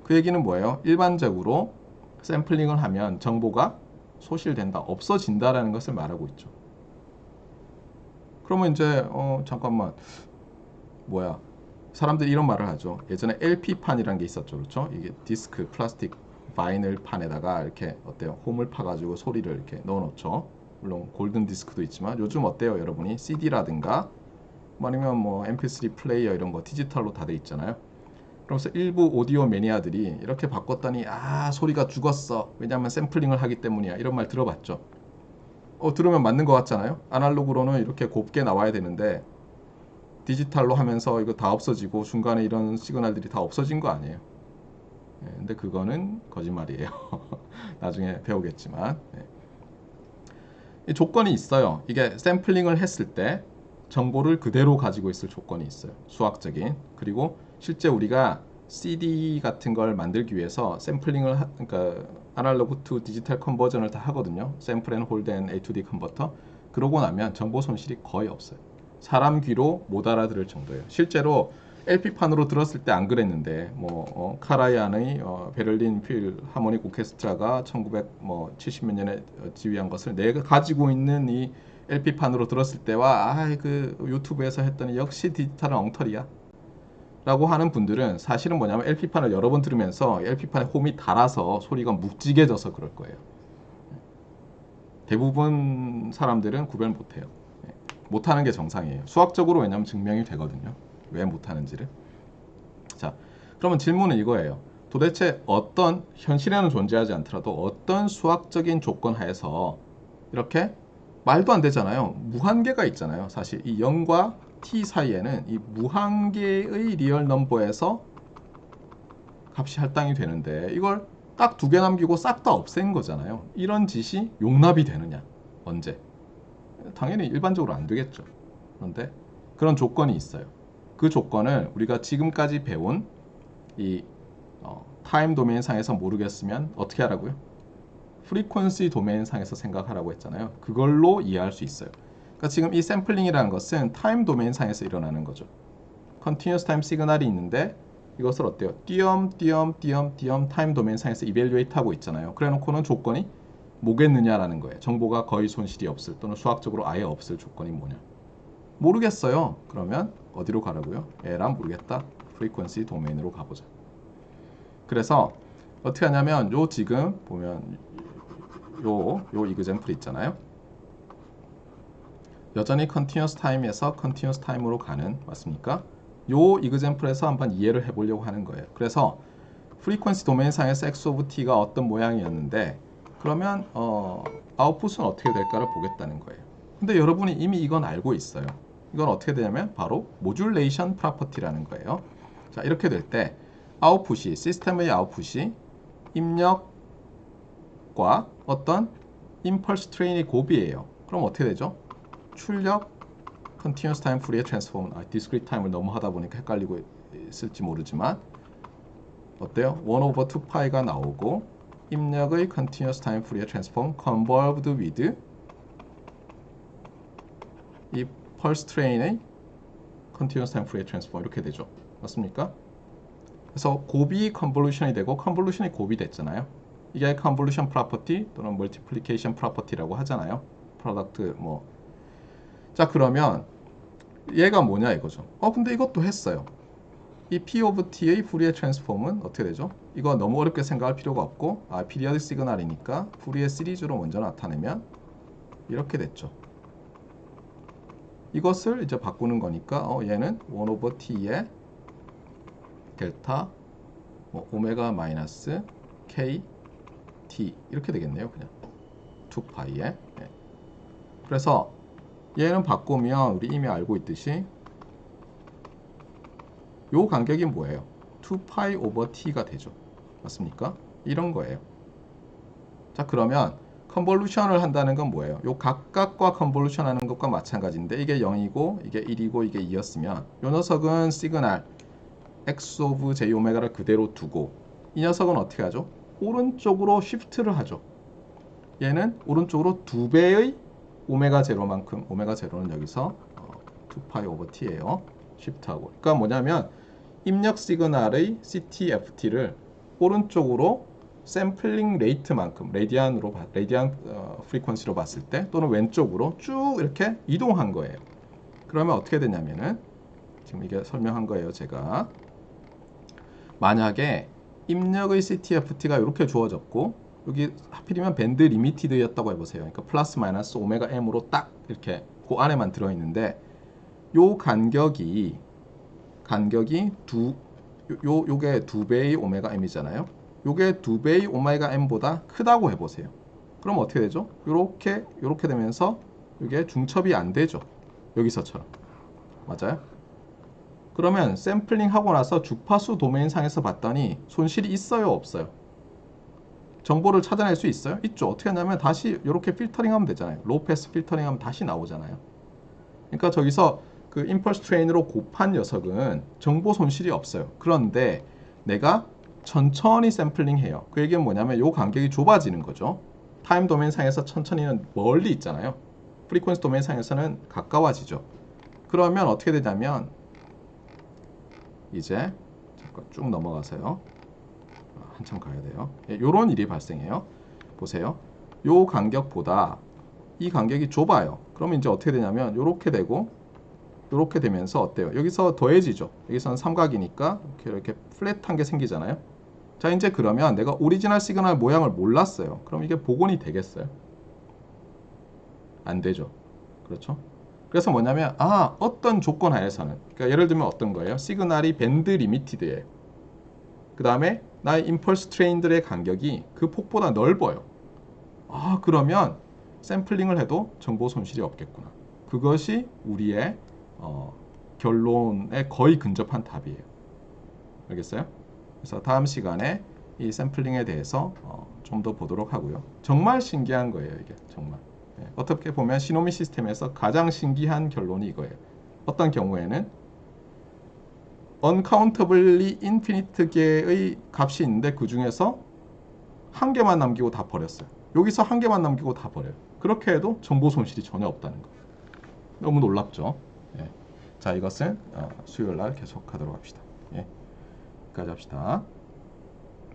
그 얘기는 뭐예요? 일반적으로 샘플링을 하면 정보가 소실된다, 없어진다라는 것을 말하고 있죠. 그러면 이제 잠깐만, 뭐야, 사람들이 이런 말을 하죠. 예전에 LP판이라는 게 있었죠. 그렇죠? 이게 디스크, 플라스틱 바이닐 판에다가 이렇게 어때요? 홈을 파가지고 소리를 이렇게 넣어놓죠. 물론 골든 디스크도 있지만 요즘 어때요, 여러분이? CD라든가 아니면 뭐 MP3 플레이어 이런 거 디지털로 다 돼 있잖아요. 그러면서 일부 오디오 매니아들이 이렇게 바꿨더니 소리가 죽었어. 왜냐하면 샘플링을 하기 때문이야. 이런 말 들어봤죠. 들으면 맞는 것 같잖아요. 아날로그로는 이렇게 곱게 나와야 되는데 디지털로 하면서 이거 다 없어지고 중간에 이런 시그널들이 다 없어진 거 아니에요. 근데 그거는 거짓말이에요. 나중에 배우겠지만. 이 조건이 있어요. 이게 샘플링을 했을 때 정보를 그대로 가지고 있을 조건이 있어요. 수학적인. 그리고 실제 우리가 CD 같은 걸 만들기 위해서 샘플링을 그러니까 아날로그 투 디지털 컨버전을 다 하거든요. 샘플 앤 홀드 앤 A2D 컨버터. 그러고 나면 정보 손실이 거의 없어요. 사람 귀로 못 알아들을 정도예요. 실제로 LP판으로 들었을 때 안 그랬는데 카라얀의 베를린 필 하모닉 오케스트라가 1970몇 년에 지휘한 것을 내가 가지고 있는 이 LP판으로 들었을 때와 그 유튜브에서 했더니 역시 디지털은 엉터리야 라고 하는 분들은 사실은 뭐냐면 LP판을 여러 번 들으면서 LP판에 홈이 닳아서 소리가 묵직해져서 그럴 거예요. 대부분 사람들은 구별 못해요. 못하는 게 정상이에요. 수학적으로 왜냐면 증명이 되거든요. 왜 못하는지를. 자, 그러면 질문은 이거예요. 도대체 어떤, 현실에는 존재하지 않더라도 어떤 수학적인 조건 하에서 이렇게 말도 안 되잖아요. 무한계가 있잖아요. 사실 이 0과 t 사이에는 이 무한계의 리얼 넘버에서 값이 할당이 되는데 이걸 딱 2개 남기고 싹 다 없앤 거잖아요. 이런 짓이 용납이 되느냐? 언제? 당연히 일반적으로 안 되겠죠. 그런데 그런 조건이 있어요. 그 조건을 우리가 지금까지 배운 이 타임 도메인 상에서 모르겠으면 어떻게 하라고요? 프리퀀시 도메인 상에서 생각하라고 했잖아요. 그걸로 이해할 수 있어요. 그러니까 지금 이 샘플링이라는 것은 타임 도메인 상에서 일어나는 거죠. 컨티뉴어스 타임 시그널이 있는데 이것을 어때요? 띄엄 타임 도메인 상에서 이밸류에이트 하고 있잖아요. 그래 놓고는 조건이 뭐겠느냐라는 거예요. 정보가 거의 손실이 없을 또는 수학적으로 아예 없을 조건이 뭐냐? 모르겠어요. 그러면 어디로 가라고요? 에란 모르겠다. 프리퀀시 도메인으로 가보자. 그래서 어떻게 하냐면 요 지금 보면 요 이그젬플 있잖아요. 여전히 컨티뉴어스 타임에서 컨티뉴어스 타임으로 가는, 맞습니까? 요 이그젬플에서 한번 이해를 해보려고 하는 거예요. 그래서 프리퀀시 도메인 상에서 x 오브 t가 어떤 모양이었는데 그러면 아웃풋은 어떻게 될까를 보겠다는 거예요. 근데 여러분이 이미 이건 알고 있어요. 이건 어떻게 되냐면 바로 모듈레이션 프로퍼티라는 거예요. 자, 이렇게 될 때 아웃풋이, 시스템의 아웃풋이 입력과 어떤 임펄스 트레인의 곱이에요. 그럼 어떻게 되죠? 출력 continuous time Fourier transform, discrete time을 너무 하다 보니까 헷갈리고 있을지 모르지만 어때요? 1 over 2파이가 나오고 입력의 continuous time Fourier transform convolved with 이 pulse train의 continuous time Fourier transform 이렇게 되죠. 맞습니까? 그래서 곱이 컨볼루션이 되고 컨볼루션이 곱이 됐잖아요. 이게 컨볼루션 프로퍼티 또는 멀티플리케이션 프로퍼티라고 하잖아요. 프로덕트 뭐. 자, 그러면 얘가 뭐냐 이거죠. 근데 이것도 했어요. 이 P of T의 푸리에 트랜스폼은 어떻게 되죠? 이거 너무 어렵게 생각할 필요가 없고 피리어딕 시그널이니까 푸리에 시리즈로 먼저 나타내면 이렇게 됐죠. 이것을 이제 바꾸는 거니까 얘는 1 over T의 델타 오메가 마이너스 K T 이렇게 되겠네요. 그냥 2파이에. 네. 그래서 얘는 바꾸면 우리 이미 알고 있듯이 요 간격이 뭐예요? 2파이 오버 t가 되죠. 맞습니까? 이런 거예요. 자, 그러면 컨볼루션을 한다는 건 뭐예요? 요 각각과 컨볼루션 하는 것과 마찬가지인데 이게 0이고 이게 1이고 이게 2였으면 요 녀석은 시그널 x 오브 j 오메가를 그대로 두고 이 녀석은 어떻게 하죠? 오른쪽으로 쉬프트를 하죠. 얘는 오른쪽으로 2배의 오메가 제로만큼, 오메가 제로는 여기서 2파이 오버 t예요. 쉬프트하고. 그러니까 뭐냐면 입력 시그널의 CTFT를 오른쪽으로 샘플링 레이트만큼 레디안 프리퀀시로 봤을 때 또는 왼쪽으로 쭉 이렇게 이동한 거예요. 그러면 어떻게 되냐면은 지금 이게 설명한 거예요. 제가 만약에 입력의 CTFT가 이렇게 주어졌고 여기 하필이면 밴드 리미티드였다고 해보세요. 그러니까 플러스 마이너스 오메가 M으로 딱 이렇게 그 안에만 들어있는데 요 간격이 요게 2배의 오메가 M이잖아요. 요게 2배의 오메가 M보다 크다고 해보세요. 그럼 어떻게 되죠? 요렇게 되면서 이게 중첩이 안 되죠. 여기서처럼. 맞아요? 그러면 샘플링 하고 나서 주파수 도메인 상에서 봤더니 손실이 있어요, 없어요? 정보를 찾아낼 수 있어요? 있죠. 어떻게 하냐면 다시 이렇게 필터링 하면 되잖아요. 로우 패스 필터링 하면 다시 나오잖아요. 그러니까 저기서 그 임펄스 트레인으로 곱한 녀석은 정보 손실이 없어요. 그런데 내가 천천히 샘플링 해요. 그 얘기는 뭐냐면 요 간격이 좁아지는 거죠. 타임 도메인 상에서 천천히는 멀리 있잖아요. 프리퀀시 도메인 상에서는 가까워지죠. 그러면 어떻게 되냐면 이제 잠깐 쭉 넘어가세요. 한참 가야 돼요. 요런 일이 발생해요. 보세요. 요 간격보다 이 간격이 좁아요. 그러면 이제 어떻게 되냐면 요렇게 되고 요렇게 되면서 어때요? 여기서 더해지죠. 여기서는 삼각이니까 이렇게 플랫한 게 생기잖아요. 자, 이제 그러면 내가 오리지널 시그널 모양을 몰랐어요. 그럼 이게 복원이 되겠어요? 안 되죠. 그렇죠? 그래서 뭐냐면 어떤 조건 하에서는 그러니까 예를 들면 어떤 거예요? 시그널이 밴드 리미티드예요. 그 다음에 나의 임펄스 트레인들의 간격이 그 폭보다 넓어요. 그러면 샘플링을 해도 정보 손실이 없겠구나. 그것이 우리의 결론에 거의 근접한 답이에요. 알겠어요? 그래서 다음 시간에 이 샘플링에 대해서 좀 더 보도록 하고요. 정말 신기한 거예요, 이게 정말. 어떻게 보면 시노미 시스템에서 가장 신기한 결론이 이거예요. 어떤 경우에는 uncountably infinite 개의 값이 있는데 그 중에서 한 개만 남기고 다 버렸어요. 여기서 한 개만 남기고 다 버려요. 그렇게 해도 정보 손실이 전혀 없다는 거. 너무 놀랍죠? 자, 이것은 수요일 날 계속하도록 합시다. 여기까지 합시다.